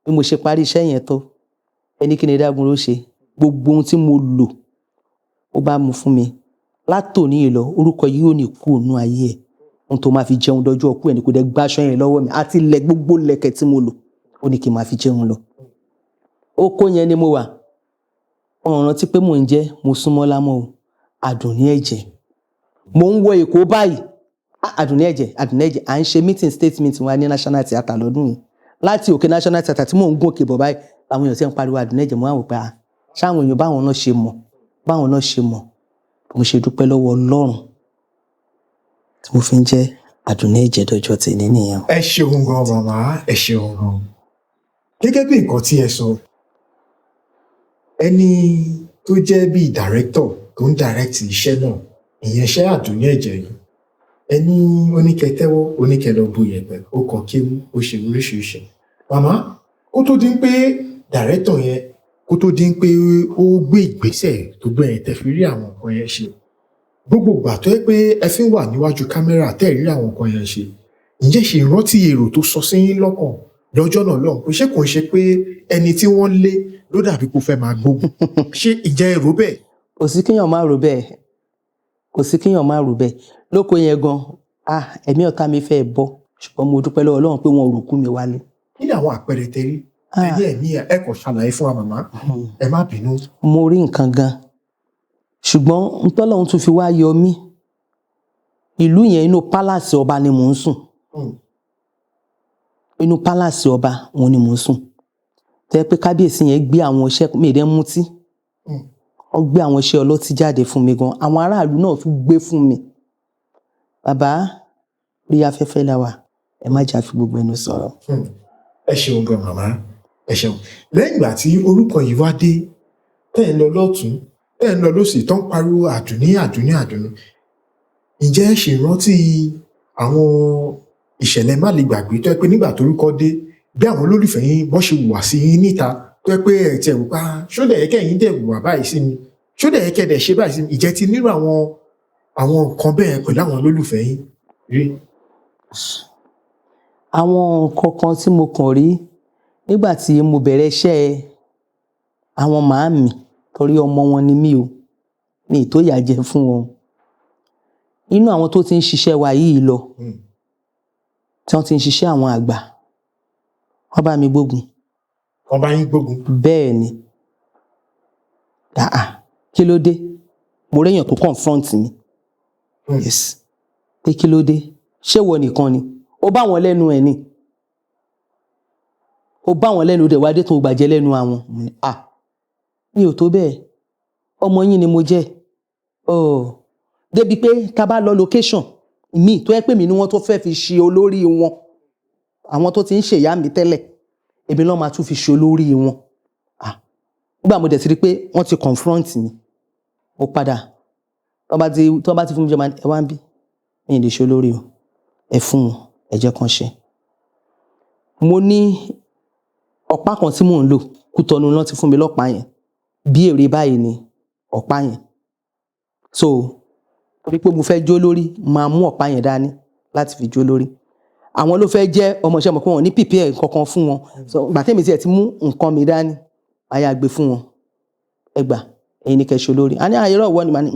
bí mo ṣe parí iṣẹ́ yẹn tó ẹni kí ni Dágunró ṣe gbogbo ohun tí mo lò ó bá mu fún mi látòní yìí lọ orúkọ yìí ò ní kú ònú ayé ẹ̀ ohun tó máa fi jẹun dọjọ́ ọkú ẹ̀ ní kò dẹ̀ gbáṣọ yẹn lọ́wọ́ mi àti ilẹ̀ gbogbo lẹ̀kẹ̀ tí mo lò ó ní kí n máa fi jẹun lọ oko yẹn ni mo wà ọ̀ràn rántí pé mò ń jẹ́ mo súnmọ́ lámọ́ o àdùnní ẹ̀jẹ̀ mo ń wọ Èkó báyìí àdùnní ẹ̀jẹ̀ à ń ṣe meeting state meeting wa ní National Theatre lọ́dún yìí láti òkè National Theatre tí mò ń gòkè bọ̀ báyìí àwọn èèyàn ti ń pariwo àdùnní ẹ̀jẹ̀ mo wá wò pé ṣáwọn èèyàn báwọn náà ṣe mọ̀ mo ṣe dúpẹ́ lọ́wọ́ Ọlọ́run tí mo fi ń jẹ́ àdùnní ẹ̀jẹ̀ dọjọ́ tèmi nìyẹn. ẹ ṣeun gan màmá ẹ ṣeun gan gẹ́gẹ́ bí nǹkan tí ẹ sọ ẹni tó jẹ́ bíi director tó ń direct iṣẹ́ náà ìyẹn iṣẹ́ àdùnní ẹ̀jẹ̀ yìí ẹni oníkẹtẹ́wọ́ oníkẹlọ́bù yẹ̀pẹ̀ ó kàn kéwú ó ṣe oríṣiríṣi màmá kó tó dín pé director yẹn kó tó dín pé ó gbé ìgbésẹ̀ tó gbé yẹn tẹ́ fi rí àwọn nǹkan yẹn ṣe gbogbo ìgbà tó yẹ pé ẹ fi ń wà níwájú kámẹ́rà tẹ́ rí àwọn nǹkan yẹn ṣe ǹjẹ́ ṣe ìrántí èrò tó sọ sí yín lọ́kàn lọ́jọ́ náà lọ́hùn pé ṣé kò ń ṣe pé ẹni tí wọ́n lé ló dàbí kó fẹ́ máa gbógun ṣé ìjẹ́ èrò bẹ́ẹ̀. kò sí kíyàn má rò bẹ́ẹ̀ lóko yẹn gan ẹ̀mí ọ̀tá mi fẹ́ bọ́ ṣùgbọ́n mo dúpẹ́ lọ́wọ́ Ọlọ́run pé wọn ò ròkú mi wálé. kí ni àwọn àpẹẹrẹ tẹ́rí ẹ̀mí ẹ kò ṣàlàyé fún wa màmá ẹ má bínú. mo rí nǹkan gan ṣùgbọ́n ntọ́lọ́run tún fi wá yọ mí ìlú yẹn inú pálàsì ọba ni mò ń sùn inú pálàsì ọba wọn ni mò ń sùn tẹ́ pé kábíyèsí yẹn gbé àwọn iṣẹ́ mèdè mutí wọ́n gbé àwọn iṣẹ́ ọlọ́tí jáde fún mi gan àwọn aráàlú náà tún gbé fún mi bàbá rí afẹ́fẹ́ láwà ẹ má jà fi gbogbo ẹnu sọ̀rọ̀. ẹ ṣeun gan màmá ẹ ṣeun lẹ́yìn ìgbà tí orúkọ yìí wá dé tẹ́ ẹ lọ lọ́tún tẹ́ ẹ lọ lọ́sì tó ń pariwo àdùnní ǹjẹ́ ẹ ṣe rántí àwọn ìṣẹ̀lẹ̀ má lè gbàgbé tó yẹ pé nígbà torúkọ dé bí àwọn olólùfẹ́ yín bọ́ ṣe wùwà sí yín níta tó yẹ pé ẹ̀ tẹ̀ wù pa ṣódẹ̀ yẹ kẹ́yìn dẹ̀ wùwà báyìí sí mi ṣódẹ̀ yẹ kẹ́dẹ̀ ṣe báyìí sí mi ìjẹ́ ti nírò àwọn nǹkan bẹ́ẹ̀ pẹ̀lú àwọn olólùfẹ́ yín rí. àwọn nǹkan kan tí mo kàn rí nígbà tí mo bẹ̀rẹ̀ iṣẹ́ àwọn màámi torí ọmọ wọn ni mí o mi tó yà jẹ fún wọn inú àwọn tó ti ń ṣiṣẹ́ wa yìí lọ tí wọ́n ti ń ṣiṣẹ́ àwọn àgbà wọ́n bá mi gbógun. wọ́n bá yín gbógun. bẹ́ẹ̀ ni kí ló dé mo réyàn tó confront mi yes pé kí ló dé ṣé wọ nìkan ni ó bá wọn lẹ́nu ẹ̀ ni ó bá wọn lẹ́nu dẹ̀ wá dé tó gbàjẹ́ lẹ́nu àwọn mi ò tó bẹ́ẹ̀ ọmọ yín ni mo jẹ́ débi pé tá bá lọ location mi tó yẹ pé mi ni wọ́n tó fẹ́ fi ṣe olórí wọn àwọn tó ti ń ṣèyá mi tẹ́lẹ̀ èmi ló máa tún fi ṣe olórí wọn nígbà mo dẹ̀ ti rí pé wọ́n ti confront mi mo padà tó bá ti fún mi jẹ́ ẹ wá ń bí mi ì lè ṣe olórí o ẹ fún wọn ẹ jẹ́ kán ṣe. mo ní ọ̀pá kan tí mò ń lò Kútọ̀nù ló ti fún mi lọ́pàá yẹn bí èrè báyìí ni ọ̀pá yẹn so torí pé mo fẹ́ jó lórí máa mú ọ̀pá yẹn dání láti fi jó lórí àwọn ló fẹ́ jẹ́ ọmọọṣẹ́ mọ̀ pé wọ́n ní prepare kankan fún wọn so ìgbà tẹ́mi tiẹ̀ ti mú nǹkan mi dání àyà gbé fún wọn ẹ gbà ẹ̀yin ni kẹ́ ṣe olórí a ní àyè rọ̀ wọ́n ni màá ní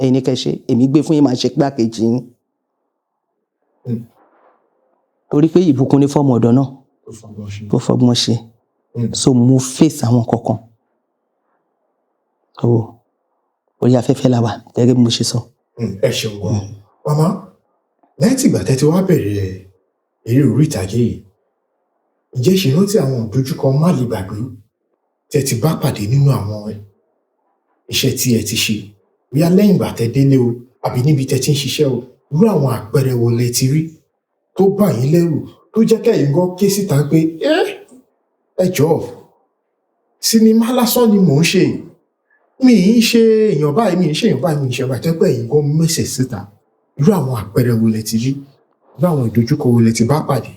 ẹ̀yin ni kẹ́ ṣe èmi gbé fún yín máa ṣe gbákejì yín torí pé ìbùkún ní fọ́ọ̀mù ọ̀dọ́ náà tó fọgbọ́n ṣe so mo face àwọn kankan orí afẹ́fẹ́ la wà gẹ́gẹ́ bí mo ṣe sọ. ẹ ṣeun gan màmá lẹ́yìn tí ìgbà tẹ́ ti wá bẹ̀rẹ̀ eré orí ìtàgé yìí ǹjẹ́ ṣe rántí àwọn ìdojúkọ má lè gbàgbé tẹ́ ti bá pàdé nínú àwọn iṣẹ́ tí ẹ ti ṣe bóyá lẹ́yìn ìgbà tẹ́ délé o àbí níbi tẹ́ ti ń ṣiṣẹ́ o irú àwọn àpẹẹrẹ wo lẹ ti rí tó bà yín lẹ́rù tó jẹ́ kẹ́yìn gan ké síta pé ẹ jọ̀ọ́ sinimá lásán ni mò ń ṣe mi ì ṣe èèyàn báyìí mi ì ṣe èèyàn báyìí mi ì ṣe ọba tẹ́ pé ẹ̀yin gan mẹ́sẹ̀ síta irú àwọn àpẹẹrẹ wo lẹ ti rí irú àwọn ìdojúkọ wo lẹ ti bá pàdé.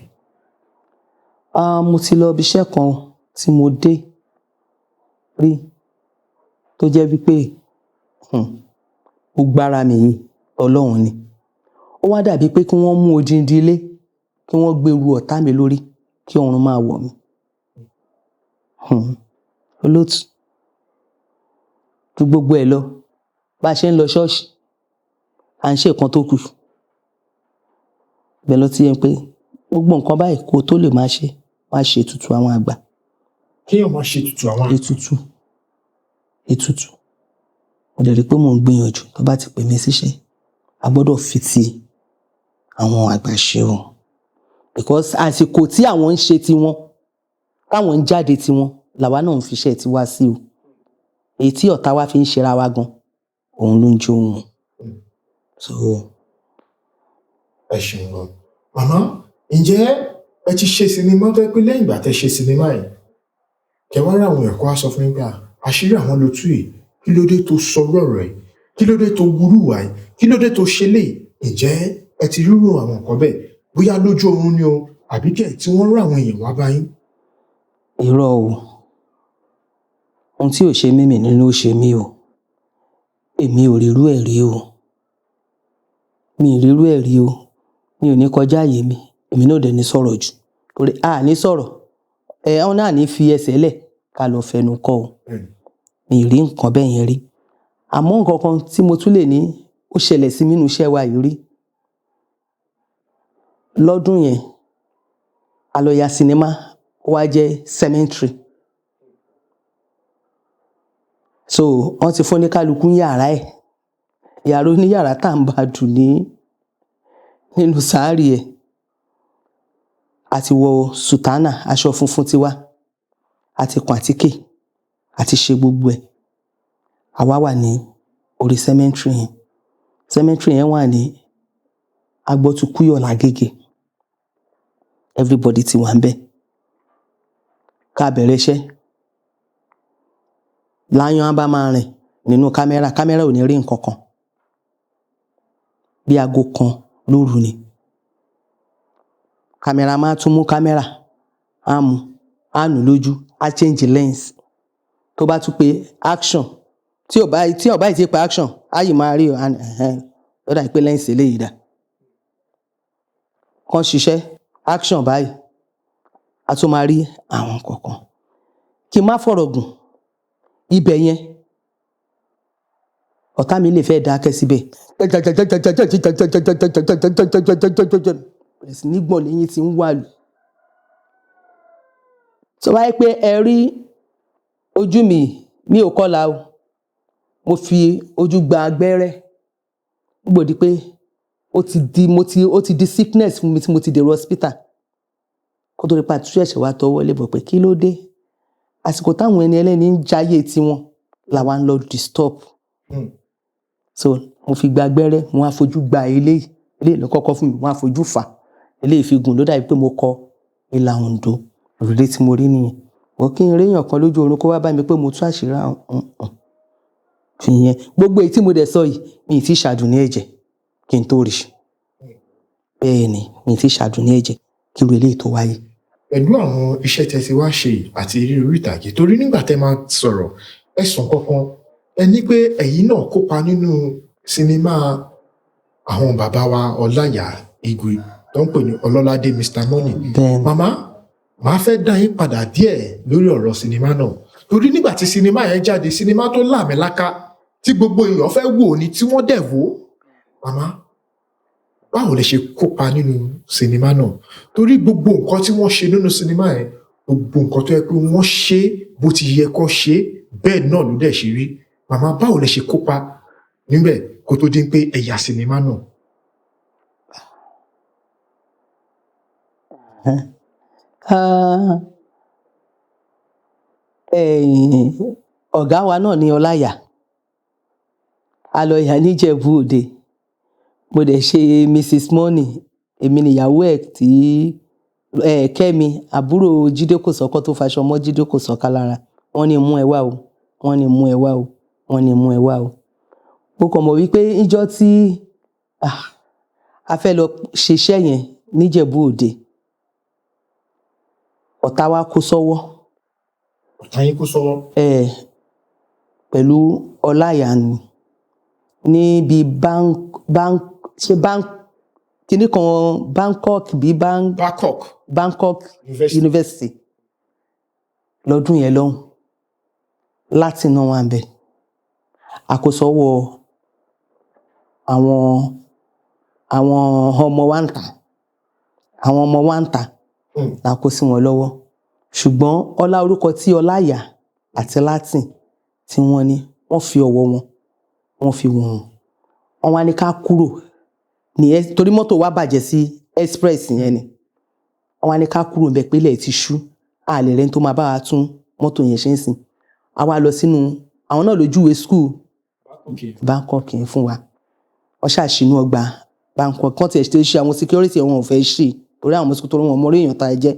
mo ti lọ ibi iṣẹ́ kan tí mo dé rí tó jẹ́ wípé gbogbo ara mi yìí Ọlọ́run ni ó wá dàbí pé kí wọ́n mú odindi ilé kí wọ́n gbé ru ọ̀tá mi lórí kí ọ̀run máa wọ̀ mí. olóòtú ju gbogbo ẹ̀ lọ bá a ṣe ń lọ ṣọ́ọ̀ṣì à ń ṣe nǹkan tó kù bẹ́ẹ̀ lọ ti yẹn pé gbogbo nǹkan báyìí kó tó lè máa ṣe ètùtù àwọn àgbà. kéèyàn máa ṣe ètùtù àwọn àgbà. ètùtù mo dẹ̀ rí pé mò ń gbìyànjú tó bá ti pè mí síṣẹ́ a gbọ́dọ̀ fi ti àwọn àgbà ṣe o because àsìkò tí àwọn ń ṣe tiwọn táwọn ń jáde tiwọn làwa náà ń fiṣẹ́ tiwa sí o èyí tí ọ̀tá wa fi ń ṣera wa gan òun ló ń jó wọn. ẹ ṣeun gan màmá ǹjẹ́ ẹ ti ṣe sinimá tó pé lẹ́yìn ìgbà tẹ́ ṣe sinimá yìí kẹwàá rí àwọn ẹ̀kọ́ aṣọ fún yín àṣírí àwọn ló tú yìí kí ló dé tó sọ̀rọ̀ rẹ̀ kí ló dé tó wúrú wá yìí kí ló dé tó ṣe lè ǹjẹ́ ẹ ti rírun àwọn nǹkan bẹ́ẹ̀ bóyá lójú oorun ni o àbí kẹ́ tí wọ́n rán àwọn èèyàn wá bá yín. irọ́ o ohun tí ò ṣe mímì nínú ó ṣe mí o èmi ò rírú ẹ̀ rí o mi ì rírú ẹ̀ rí o mi ò ní kọjá àyè mi èmi náà dẹ̀ ní sọ̀rọ̀ jù torí a ní sọ̀rọ̀ ọ̀hún náà ní fi ẹsẹ̀ lẹ̀ ká lọ fẹnu kọ́ o mi ì rí nǹkan bẹ́ẹ̀ yẹn rí àmọ́ nǹkan kan tí mo tún lè ní ó ṣẹlẹ̀ sí mi nínú iṣẹ́ wa yìí rí lọ́dún yẹn a lọ ya sinimá ó wá jẹ́ cemetery so wọ́n ti fún ní kálukú yàrá ẹ̀ yàrá oníyàrá tá à ń bá dùn nínú sáárì ẹ̀ àti wọ sùtánà aṣọ funfun tiwa àti kun àtíkè àti ṣe gbogbo ẹ̀ àwa wà ní orí cemetery yẹn wà ní Agbọ́tukúyọ̀ l'Agége everybody ti wà ń bẹ̀ ká bẹ̀rẹ̀ iṣẹ́ láyọ̀ á bá máa rìn nínú kámẹ́rà ò ní rí nǹkan kan bí aago kan lóru ni kámẹ́rà máa tún mú kámẹ́rà á nù lójú á change lens tó bá tún pé action tí ò bá ti pa action á yìí máa rí ó dà pé lens eléyìí dà kàn ṣiṣẹ́ action báyìí a tún máa rí àwọn kọ̀ọ̀kan kí n má fọ̀rọ̀ gùn ibẹ̀ yẹn ọ̀tá mi lè fẹ́ dákẹ́ síbẹ̀ bẹ̀rẹ̀ sí ní gbọ̀n lẹ́yìn tí ń wà lù tó bá yẹ pé ẹ rí ojú mi ò kọ́la o mo fi ojú gba abẹ́rẹ́ gbòdì pé ó ti di sickness fún mi tí mo ti dèrò hospital kó tó rí pa àtúnṣe ẹ̀ṣẹ̀ wa tọwọ́ lé bọ̀ pé kí ló dé àsìkò táwọn ẹni ẹlẹ́ni ń jáyé tiwọn làwa ń lọ disturb so mo fi gba abẹ́rẹ́ mo wá fojú gba eléyìí ló kọ́kọ́ fún mi mo wá fojú fà eléyìí fi gùn ló dàbí pé mo kọ ìlà Oǹdó òrùlé tí mo rí nìyẹn wọ́n kí n réyàn kan lójú oorun kó wá bá mi pé mo tú àṣírí àwọn fìyẹn gbogbo èyí tí mo dẹ̀ sọ yìí mi ì tí ṣàdùn ní ẹ̀jẹ̀ kí n tó rí bẹ́ẹ̀ ni mi ì tí ṣàdùn ní ẹ̀jẹ̀ kí irú eléyìí tó wáyé. Pẹ̀lú àwọn iṣẹ́ tẹ́ ti wá ṣe àti eré orí ìtàgé torí nígbà tẹ́ máa sọ̀rọ̀ ẹ̀sùn kankan ẹ ní pé ẹ̀yin náà kópa nínú sinimá àwọn bàbá wa Ọláìyá Igwe tó ń pè ní Ọlọ́ládé Mr. Money. Màmá màá fẹ́ dá yín padà díẹ̀ lórí ọ̀rọ̀ sinimá náà torí nígbà tí sinimá yẹn jáde sinimá tó láàmìlaka tí gbogbo èèyàn fẹ́ wò ní tí wọ́n dẹ̀ wò màmá báwo lẹ ṣe kópa nínú sinimá náà torí gbogbo nǹkan tí wọ́n ṣe nínú sinimá yẹn gbogbo nǹkan tó yẹ pé wọ́n ṣe bó ti yẹ kó ṣe bẹ́ẹ̀ náà ló dẹ̀ ṣe rí màmá báwo lẹ ṣe kópa níbẹ̀ kó tó dín pé ẹ̀yà sinimá náà. Ọ̀gá wa náà ní Ọláìyá a lọ yà níjẹ̀bú òde mo dẹ̀ ṣe Mrs. Money èmi nìyàwó ẹ̀ tí Kẹ́mi àbúrò Jídé Kòsọ́kọ́ tó faṣọ mọ́ Jídé Kòsọ́kọ́ lára wọ́n ní mú ẹ wá o wọ́n ní mú ẹ wá o wọ́n ní mú ẹ wá o mo kàn mọ̀ wípé ìjọ́ tí a fẹ́ lọ ṣiṣẹ́ yẹn níjẹ̀bú òde ọ̀tá wa kó sọ́wọ́. Ọ̀tá yín kó sọ́wọ́. Pẹ̀lú Ọláìyá ni níbi kíní kan Bangkok University lọ́dún yẹn lọ́hùn láti náà wà ń bẹ̀ àkósọ́wọ́ àwọn ọmọ wa ń tà la kó sí wọn lọ́wọ́ ṣùgbọ́n ọlá orúkọ tí Ọláìyá àti Latin tí wọ́n ní wọ́n fi ọwọ́ wọ́n fi wọ́n wá ní ká kúrò ní torí mọ́tò wa bàjẹ́ sí express yẹn ni wọ́n wá ní ká kúrò ńbẹ̀ pé ilẹ̀ ti ṣú àlè rẹ̀ tó máa bá wa tún mọ́tò yẹn ṣe ń sìn a wá lọ sínú àwọn náà lójúwe school Bangkok yẹn fún wa wọ́n ṣàṣìnú ọgbà Bangkok kan tiẹ̀ ṣe àwọn security wọn ò fẹ́ ṣe torí àwọn mọ́síkò tó wọn mọ orí èèyàn tá ẹ jẹ́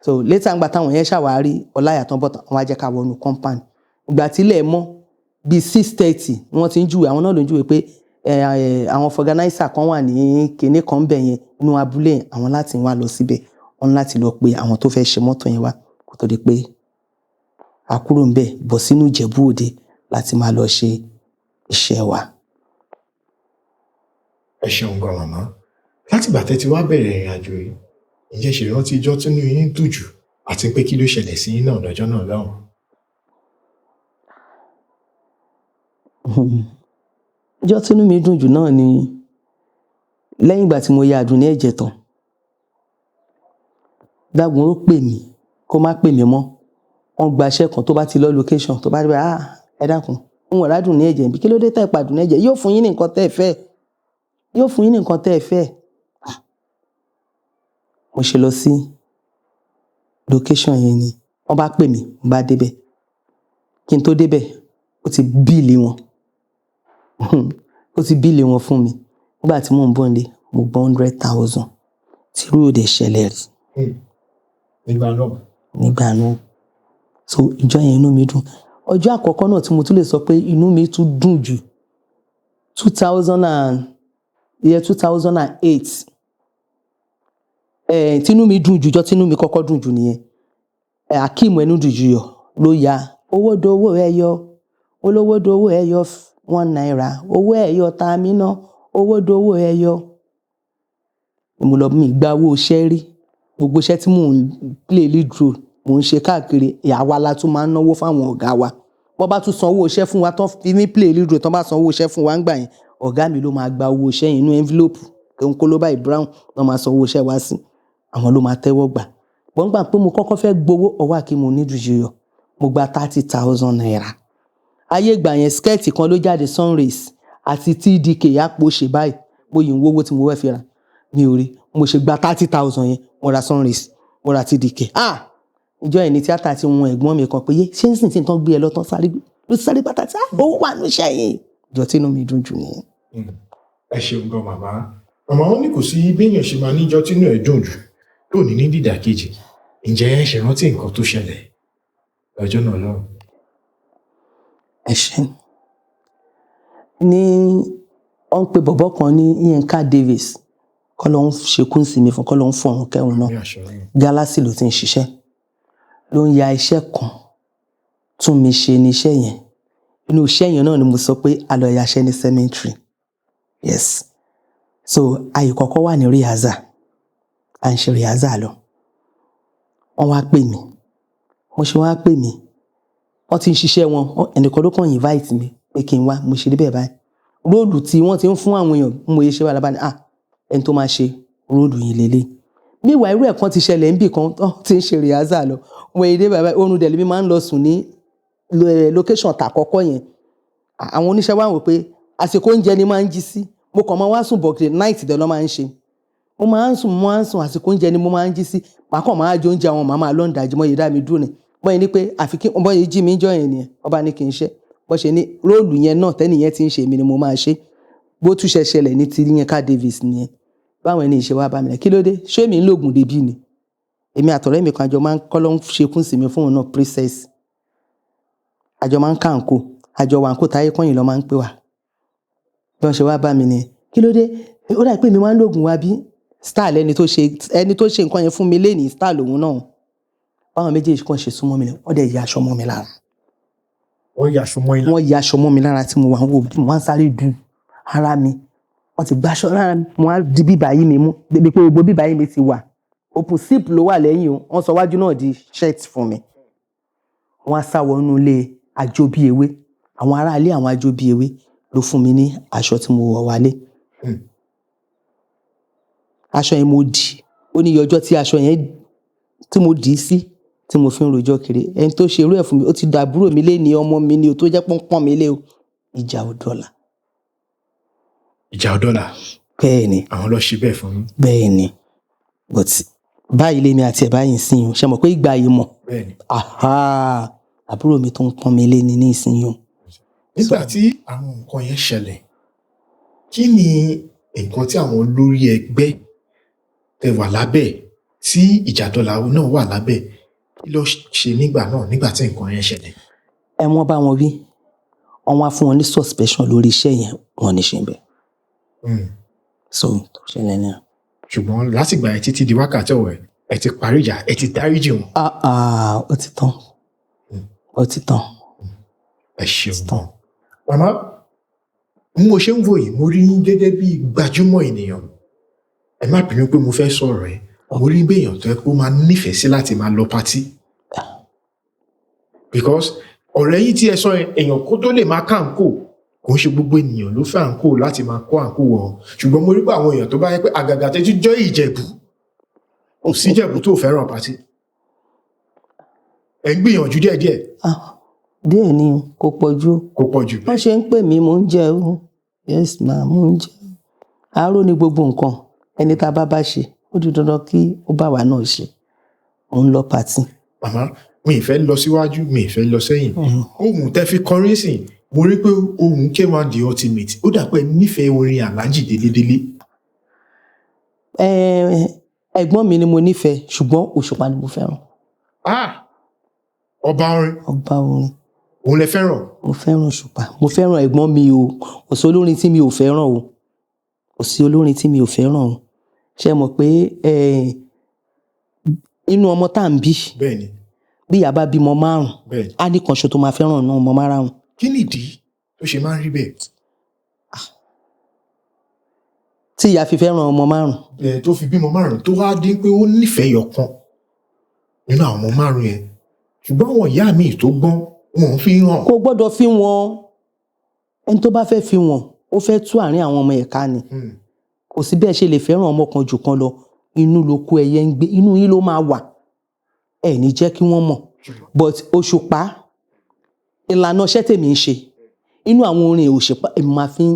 so later ńgbà táwọn yẹn ṣàwárí Ọláìyá tán bọ́tà wọn á jẹ́ ká wọnú compound ìgbà tílẹ̀ mọ́ bíi 6:30 wọ́n ti ń júwe àwọn náà ló ń júwe pé àwọn organizer kan wà ní kinní kan bẹ̀ yẹn inú abúlé àwọn láti wá lọ síbẹ̀ wọ́n láti lọ pe àwọn tó fẹ́ ṣe mọ́tò yẹn wá kó tó di pé a kúrò ń bẹ̀ bọ̀ sínú Ìjẹ̀bú Òde láti máa lọ ṣe iṣẹ́ wa. Ẹ ṣeun gan màmá láti ìgbà tẹ́ ti wá bẹ̀rẹ̀ ìrìn àjò yìí ǹjẹ́ ṣe rántí ijọ́ tí inú yín dùn jù àti pé kí ló ṣẹlẹ̀ sí yín náà lọ́jọ́ náà lọ́hùn. Ijọ́ tí inú mi dùn jù náà ni lẹ́yìn ìgbà tí mo ya Àdùnní ẹ̀jẹ̀ tán Dágunró pè mí kó má pè mí mọ́ wọ́n gba iṣẹ́ kan tó bá ti lọ location tó bá rí bá ẹ dákun ń wọ̀n Àdùnní ẹ̀jẹ̀ bí kí ló dé tẹ́ pa Àdùnní ẹ̀jẹ̀ yóò fún yín ní nǹkan tẹ́ ẹ fẹ́ yóò fún yín ní nǹkan tẹ́ ẹ fẹ́ mo ṣe lọ sí location yẹn ni wọ́n bá pè mí mo bá débẹ̀ kí n tó débẹ̀ ó ti bíìlì wọn fún mi nígbà tí mò ń bọ̀ nílé mo gbọ́ 100,000 tí irú òde ṣẹlẹ̀ rí nígbà náà so ìjọ yẹn inú mi dùn ọjọ́ àkọ́kọ́ náà tí mo tún lè sọ pé inú mi tún dùn jù 2008 tínú mi dùn jùjọ tínú mi kọ́kọ́ dùn jù nìyẹn Akeem Ẹnudùjuyọ̀ ló ya owó dowó ẹyọ olówó dowó ẹyọ 1 naira owó ẹyọ tá mi ná owó dowó ẹyọ mo lọ mi gba owó iṣẹ́ rí gbogbo iṣẹ́ tí mò ń play lead role mò ń ṣe káàkiri àwa la tún máa ń náwó fáwọn ọ̀gá wa wọ́n bá tún san owó iṣẹ́ fún wa tán fi mí play lead role tán bá san owó iṣẹ́ fún wa ń gbà yẹn ọ̀gá mi ló máa gba owó iṣẹ́ yẹn inú envelope kónkóló báyìí brown wọ́n máa san owó iṣẹ́ wa sí àwọn ló máa tẹ́wọ́ gbà wọ́n gbà pé mo kọ́kọ́ fẹ́ gbowó ọwọ́ Akeem Ẹnudùjuyọ̀ mo gba 30,000 naira ayé ìgbà yẹn skẹ́ẹ̀tì kan ló jáde Sunrays àti TDK àpò ṣe báyìí mo yìí ń wówó tí mo fẹ́ fi ra mi ò rí mo ṣe gba 30,000 yẹn mo ra Sunrays mo ra TDK ìjọ yẹn ní tíátà tí wọn ẹ̀gbọ́n mi kan pé yé ṣé ń sìn tí nǹkan gbé ẹ lọ́tàn sáré bàtà tí owó wà ní iṣẹ́ yìí ìjọ tí inú mi dùn jù nìyẹn. Ẹ ṣeun gan màmá wọn ní kò sí béèyàn ṣe máa níjọ́ tínú ẹ̀ dùn jù tó ní dídàkejì ǹjẹ́ ẹ ṣe rántí nǹkan tó ṣẹlẹ̀ ọjọ́ náà lọ́hùn. ẹ ṣé. Ní wọ́n ń pe bọ̀bọ́ kan ní Yínká Davis kọ́ ló ń ṣekú sí mi fún kọ́ ló ń fọ̀run kẹ́hùn náà. Ní àṣọ náà. Galaxy ló ti ń ṣiṣẹ́ ló ń ya iṣẹ́ kan tún mi ṣe ní iṣẹ́ yẹn inú iṣẹ́ yẹn náà ni mo sọ pé a lọ yaṣẹ́ ní cemetery. Yes. So ayò kọ́kọ́ wà ní rehearsal à ń ṣe rehearsal lọ wọ́n wá pè mí mo ṣe wá pè mí wọ́n ti ń ṣiṣẹ́ wọn ẹnìkan ló kàn invite mi pé kí n wá mo ṣe débẹ̀ báyìí róòlù tí wọ́n ti ń fún àwọn èèyàn mo yẹ ṣe wà lábàá ni ẹni tó máa ṣe róòlù yìí lélẹ̀ níwà irú ẹ̀ kan ti ṣẹlẹ̀ níbì kan ti ń ṣe rehearsal lọ mo yẹ débẹ̀ báyìí oorun dẹ̀lẹ́ mi máa ń lọ sùn ní location tàkọ́kọ́ yẹn àwọn oníṣẹ́ wa wò pé àsìkò oúnjẹ ni máa ń jí sí mo kàn máa wá sùn bọ̀kìlì night dẹ̀ lọ́ máa ń ṣe mo máa ń sùn àsìkò oúnjẹ ni mo máa ń jí sí màá kàn máa jẹ oúnjẹ àwọn màmá lọ́ndàjì mọ́ yìí dá mi dúró ni bọ́ yẹn ni pé àfi kí bọ́ yẹn jí mi jọ yẹn nìyẹn ọba ní kí n ṣe bọ́ ṣe ní róòlù yẹn náà tẹ́nìyẹn ti ń ṣe èmi ni mo máa ṣe bó tún ṣe ṣẹlẹ̀ ní ti Yínká Davis nìyẹn báwọn ẹni ìṣe wa bá mi lẹ kí ló dé ṣé mi ń lògùn débí ni èmi àtọ̀rẹ́ mi kan àjọ máa ń kọ́ ló ń ṣekún sí mi fún òun náà princess àjọ máa ń ká àǹkó àjọ wà àǹkó táyé kọ́yìn lọ́ máa ń pè wá bí wọ́n ṣe wá bá mi ni kí ló dé ó dà pé mi máa ń lògùn wa bí star lẹni tó ṣe nǹkan yẹn fún mi lénìí star lòun náà báwọn méjèèjì kan ṣe súnmọ́ mi lẹ wọ́n dẹ̀ ya aṣọ mọ́ mi lára wọ́n ya aṣọ mọ́ mi lára tí mo wà ń wò mo wá ń sáré du ara mi wọ́n ti gbáṣọ lára mi mo wá di bíbá yìí mi mú débi pé gbogbo bíbá yìí mi ti wà open zip ló wà lẹ́yìn o wọ́n sọ wájú náà di shirt fún mi wọ́n á sá wọnú ilé àjọbí ewé àwọn ará ilé àwọn àjọbí ewé ló fún mi ní aṣọ tí mo wọ̀ wálé aṣọ yẹn mo dì ó ní ọjọ́ tí aṣọ yẹn tí mo dì í sí tí mo fi ń rojọ́ kiri ẹni tó ṣe irú ẹ̀ fún mi ó ti dàbúrò mi lé ní ọmọ mi ni o tó jẹ́ pọ́npọ́n mi lé o ìjà ò dọ́là. ìjà ò dọ́là. bẹ́ẹ̀ ni. àwọn lọ ṣe bẹ́ẹ̀ fún mi. bẹ́ẹ̀ ni but báyìí lèmi àti ẹ̀ báyìí ń sìn yín ṣe mọ̀ pé ìgbà yìí mọ̀. bẹ́ẹ̀ ni. àbúrò mi tó ń pọ́n mi lé ní ìsinyìí. nígbà tí àwọn nǹkan yẹn ṣẹlẹ̀ kí ni nǹkan tí àwọn olórí ẹgbẹ́ tẹ wà lábẹ́ tí ìjàdọ́là náà wà lábẹ́ kí ló ṣe nígbà náà nígbà tí nǹkan yẹn ṣẹlẹ̀. wọ́n bá wọn wí wọ́n wá fún wọn ní suspension lórí iṣẹ́ yẹn wọ́n ní ṣe ń bẹ̀. so tó ṣẹlẹ̀ náà. ṣùgbọ́n látìgbà yẹn títí di wákàtí ọ̀wẹ̀ ẹ ti parí ìjà ẹ ti dáríjì wọn. ó ti tán ó ti tán. ẹ ṣeun tán. màmá bí mo ṣe ń wò yìí mo rí yín gẹ́gẹ́ bí gbajúmọ̀ ènìyàn ẹ má bínú pé mo fẹ́ sọ̀rọ̀ ẹ mo rí béèyàn tó yẹ kó máa nífẹ̀ẹ́ sí láti máa lọ pátí because ọ̀rẹ́ yìí tí ẹ sọ èèyàn kó tó lè máa ká àǹkó kò ń ṣe gbogbo ènìyàn ló fẹ́ àǹkó láti máa kó àǹkó wọ̀ ṣùgbọ́n mo rí pé àwọn èèyàn tó bá yẹ pé àgàgà tẹ́jú jọ Ìjẹ̀bú kò sí Ìjẹ̀bú tó fẹ́ràn pátí ẹ ń gbìyànjú díẹ̀díẹ̀. díẹ̀ ni kò pọ̀ jù. wọ́n ṣe ń pè mí mò ń jẹ o yes ma mò ń jẹ àárò ní gbogbo nǹkan ẹni tá a bá ṣe ó di dandan kí ó bá wa náà ṣe mò ń lọ pàtì. màmá mi ì fẹ́ lọ síwájú mi ì fẹ́ lọ sẹ́yìn ohun tẹ́ fi kọrin sìn mo rí pé ohun K1 the ultimate ó dà pé nífẹ̀ẹ́ orin Alhaji Délédélé. ẹ̀gbọ́n mi ni mo nífẹ̀ẹ́ ṣùgbọ́n Òṣùpá ni mo fẹ́ràn. ọba orin. ọba orin. òun lẹ fẹ́ràn. mo fẹ́ràn Òṣùpá mo fẹ́ràn ẹ̀gbọ́n mi o kò sí olórin tí mi ò fẹ́ràn o kò sí olórin tí mi ò fẹ́ràn o ṣe mọ̀ pé inú ọmọ tá à ń bí bẹ́ẹ̀ni bí ìyá bá bímọ 5 bẹ́ẹ̀ni á ní kan ṣo tó máa fẹ́ràn náà ọmọ 5. kí nìdí tó ṣe máa ń rí bẹ́ẹ̀. tí ìyá fi fẹ́ràn ọmọ 5. tó fi bímọ 5 tó wá dín pé ó nífẹ̀ẹ́ yọkan nínú àwọn ọmọ 5 yẹn ṣùgbọ́n àwọn ìyá mi tó gbọ́n wọn fi hàn. kò gbọ́dọ̀ fi wọn ẹni tó bá fẹ́ fi wọn ó fẹ́ tú àárín àwọn ọmọ ẹ̀ka ni kò sí bẹ́ẹ̀ ṣe lè fẹ́ràn ọmọ kan jù kan lọ inú ló kó ẹyẹ ń gbé inú yín ló máa wà ẹ ní jẹ́ kí wọ́n mọ̀ but Òṣùpá ìlànà iṣẹ́ tèmi ń ṣe inú àwọn orin Òṣùpá èmi máa fi ń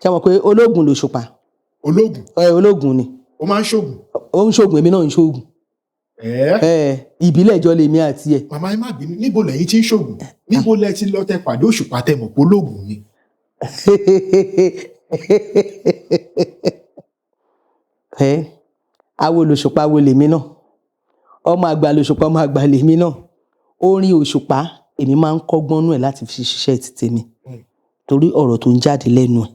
ṣe mọ̀ pé ológun l'Òṣùpá. ológun ni. ó máa ń ṣoògùn. ó ń ṣoògùn èmi náà ń ṣoògùn. ìbílẹ̀ ìjọ lèmi àti ẹ̀. màmá ẹ má bínú níbo lẹ́yìn tí ń ṣoògùn níbo lẹ ti lọ tẹ pàdé Òṣùpá tẹ mọ̀ pé ológun ni. awo l'Òṣùpá wo lèmi náà ọmọ àgbà l'Òṣùpá ọmọ àgbà lèmi náà orin Òṣùpá èmi máa ń kọ́gbọ́n nú ẹ̀ láti fi ṣiṣẹ́ ti tèmi torí ọ̀rọ̀ tó ń jáde lẹ́nu ẹ̀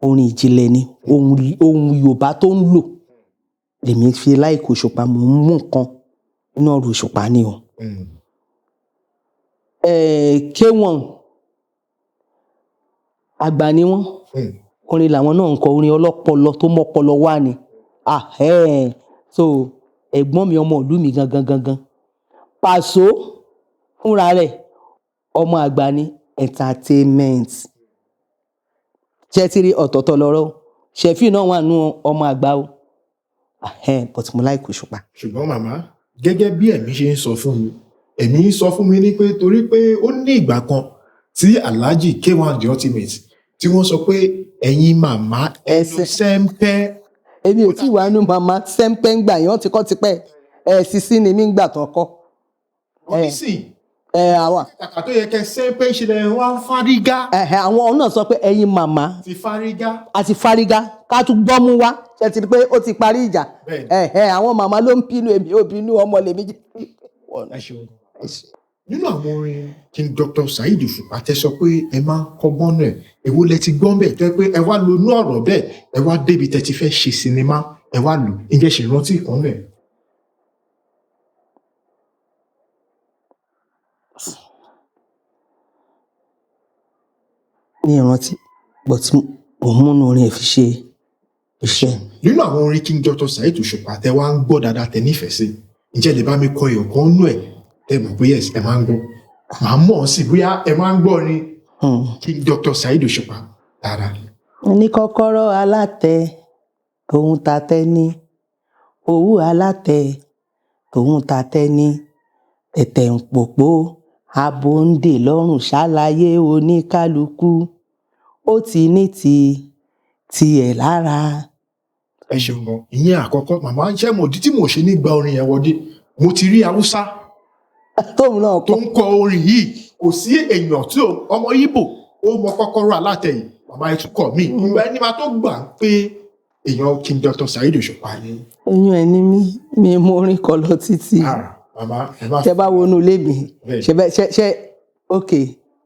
orin ìjìnlẹ̀ ni ohun Yorùbá tó ń lò lèmi fi like Òṣùpá mò ń mú nǹkan nínú ọ̀rọ̀ Òṣùpá ni o. K1 àgbà ni wọ́n orin làwọn náà ń kọ orin ọlọ́pọlọ tó mọ́pọlọ wá ni so ẹ̀gbọ́n mi ọmọ ìlú mi gangan Pàṣọ fúnra rẹ̀ ọmọ àgbà ni entertainment ṣẹ́tírí ọ̀tọ̀ọ̀tọ̀ lọ́rọ̀ Ṣẹ̀fí náà wà nú ọmọ àgbà o but mo like Òṣùpá. ṣùgbọ́n màmá gẹ́gẹ́ bí ẹ̀mí ṣe ń sọ fún mi ẹ̀mí ń sọ fún mi ní pé torí pé ó ní ìgbà kan tí Alhaji K1 The Ultimate tí wọ́n sọ pé ẹ̀yin màmá ẹnu sẹ́ńpẹ́. èmi ò tí ì wá nú màmá sẹ́ńpẹ́ ń gbà yẹn wọ́n ti kọ́ tipẹ́ Sisi ni mí ń gbà tán kọ́. wọ́n ní sí àwa. kàkà tó yẹ kẹ́ sẹ́ńpẹ́ ṣe lẹ̀ wá ń fárígá. àwọn náà sọ pé ẹ̀yin màmá ti fárígá. àti fárígá ká tún gbọ́ mú wá ṣe ti rí pé ó ti parí ìjà àwọn màmá ló ń bínú èmi ò bínú ọmọ lèmi jẹ́. nínú àwọn orin King Dr. Saheed Òṣùpá tẹ́ sọ pé ẹ máa ń kọ́gbọ́n náà èwo lẹ ti gbọ́n bẹ́ẹ̀ tẹ́ pé ẹ wá lo inú ọ̀rọ̀ bẹ́ẹ̀ ẹ wá débi tẹ́ ti fẹ́ ṣe sinimá ẹ wá lò ǹjẹ́ ṣe rántí ìkan bẹ́ẹ̀. ní ìrántí but mo múnú orin ẹ̀ fi ṣe iṣẹ́. nínú àwọn orin King Dr. Saheed Òṣùpá tẹ́ wá ń gbọ́ dáadáa tẹ́ nífẹ̀ẹ́ sí ǹjẹ́ lè bá mi kọ ìyọ̀kan nú ẹ̀ tẹ́ mọ̀ pé yes ẹ máa ń gbọ́ màá mọ̀ ọ́ sí bóyá ẹ máa ń gbọ́ ni King Dr. Saheed Òṣùpá dáadáa. ní kọ́kọ́rọ́ alátẹ tòun tatẹ́ ní owó alátẹ tòun tatẹ́ ní tẹ̀tẹ̀ ń pòpò abo ń dè lọ́rùn ṣàlàyé oníkálukú ó ti ní tiẹ̀ lára. ẹ ṣeun gan ìyẹn àkọ́kọ́ màmá jẹ́ mọ̀ ìdí tí mo ṣe ní gba orin yẹn wọlé mo ti rí Haúsá tóun náà tó ń kọ orin yìí kò sí èèyàn tí ọmọ Ìgbò ó mọ kọ́kọ́rọ́ alátẹ yìí màmá ìtúkọ̀ mi ìgbà ẹni máa tó gbà pé èèyàn King Dr. Saheed Òṣùpá ni. eyín ẹni mi mú orin kọ lọ títí màmá ṣe bá wọnú ilé mi ṣe ok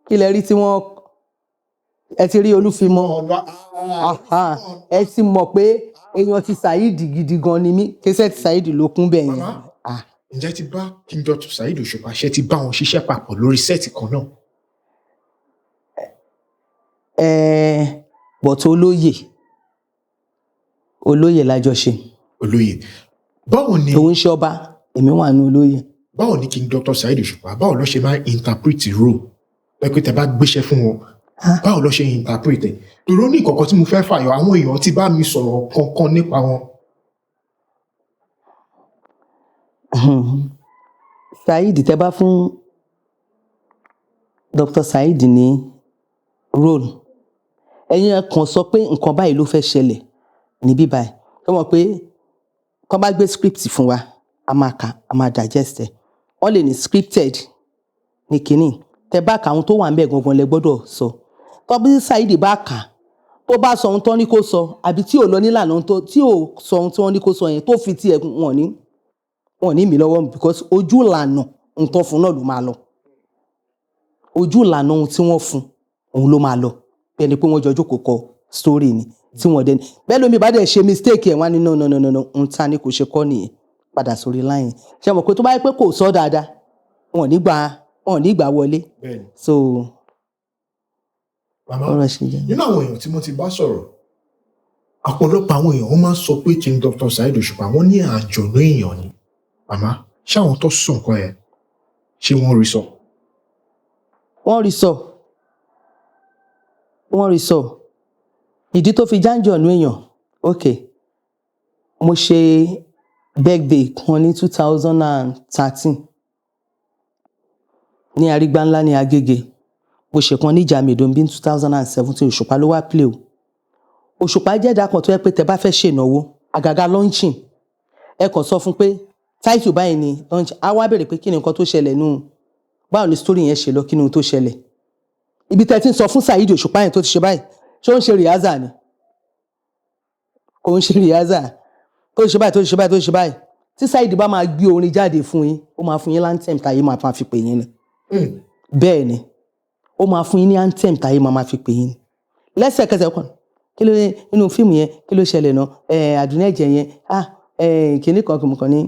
kí lẹ rí tí wọ́n ẹ ti rí Olúfimọ́ ẹ ti mọ̀ pé èèyàn ti Saheed gidi gan ni mí kẹsẹ̀ ti Saheed ló kún bẹ́ẹ̀ yẹn. ǹjẹ́ ti bá King Dr. Saheed Òṣùpá ṣe ti bá wọn ṣiṣẹ́ papọ̀ lórí sẹ́ẹ̀tì kan náà. bọ̀tọ̀ olóyè lájọṣe. olóyè báwo ni. òun ṣe ọba èmi wà ní olóyè. báwo ni King Dr. Saheed Òṣùpá báwo ló ṣe máa interpret role pé tẹ́ bá gbéṣẹ́ fún wọn báwo ló ṣe interpret ẹ̀ torí ó ní ìkọ̀kọ̀ tí mo fẹ́ fàyọ àwọn èèyàn ti bá mi sọ̀rọ̀ kankan nípa wọn. Saheed tẹ́ bá fún Dr. Saheed ní role ẹ̀yin kan sọ pé nǹkan báyìí ló fẹ́ ṣẹlẹ̀ ní bíbá ẹ̀ tó mọ̀ pé kọ́ bá gbé script fún wa a máa kà a máa digest ẹ̀ wọ́n lè ní scripted ní kínní tẹ́ bá kà àwọn tó wà ń bẹ̀ gangan lẹ gbọ́dọ̀ sọ tó bí Saheed bá kà tó bá sọ ohun tó ní kó sọ àbí tí ò lọ nílànà tí ò sọ ohun tí wọ́n ní kó sọ yẹn tó fi tiẹ̀ wọ́n ní mi lọ́wọ́ because ojú ìlànà nǹkan fún náà ló máa lọ ojú ìlànà ohun tí wọ́n fún òun ló máa lọ bẹ́ẹ̀ ni pé wọ́n jọ jókòó kọ story ni tí wọ́n dẹni bẹ́ẹ̀ lómi bá dẹ̀ ṣe mistake ẹ̀ wá ní no ohun tá ní kò ṣe kọ́ nìyẹn padà sórí line ṣe mọ̀ pé tó bá yẹ pé kò sọ dáadáa wọn ò ní gbà wọlé so ọ̀rọ̀ ṣe jẹ́. nínú àwọn èèyàn tí mo ti bá sọ̀rọ̀ ọ̀pọ̀lọpọ̀ àwọn èèyàn wọ́n máa ń sọ pé King Dr. Saheed Òṣùpá wọ́n ní àjọ̀nú èèyàn ni màmá ṣé àwọn tó sọ nǹkan ẹ̀ ṣé wọ́n rí sọ. wọ́n rí sọ ìdí tó fi jáǹjọ̀nú èèyàn ok mo ṣe birthday kan ní 2013 ní Arígbáńlá ní Agége mo ṣe kan ní Ìjàmèdò ní 2017 Òṣùpá ló wá play o Òṣùpá jẹ́ ẹ̀dá kan tó yẹ pé tẹ bá fẹ́ ṣe ìnáwó àgàgà launching ẹ kàn sọ fún pé title báyìí ni launch á wá bèrè pé kí ni nǹkan tó ṣẹlẹ̀ nù báwo ni story yẹn ṣe lọ kí ni ohun tó ṣẹlẹ̀ ibi tẹ́ ti ń sọ fún Saheed Òṣùpá yẹn tó ti ṣe báyìí ṣé ó ń ṣe rìhásà ni kò ń ṣe rìhásà tó ṣe báyìí tí Saheed bá máa gbé orin jáde fún yín ó máa fún yín anthem táyé máa fi pè yín ni bẹ́ẹ̀ ni ó máa fún yín ní anthem táyé máa fi pè yín ni lẹ́sẹ̀kẹsẹ̀ kan kí ló nínú fíìmù yẹn kí ló ṣẹlẹ̀ náà Àdùnní Ẹ̀jẹ̀ yẹn kìnní kan ní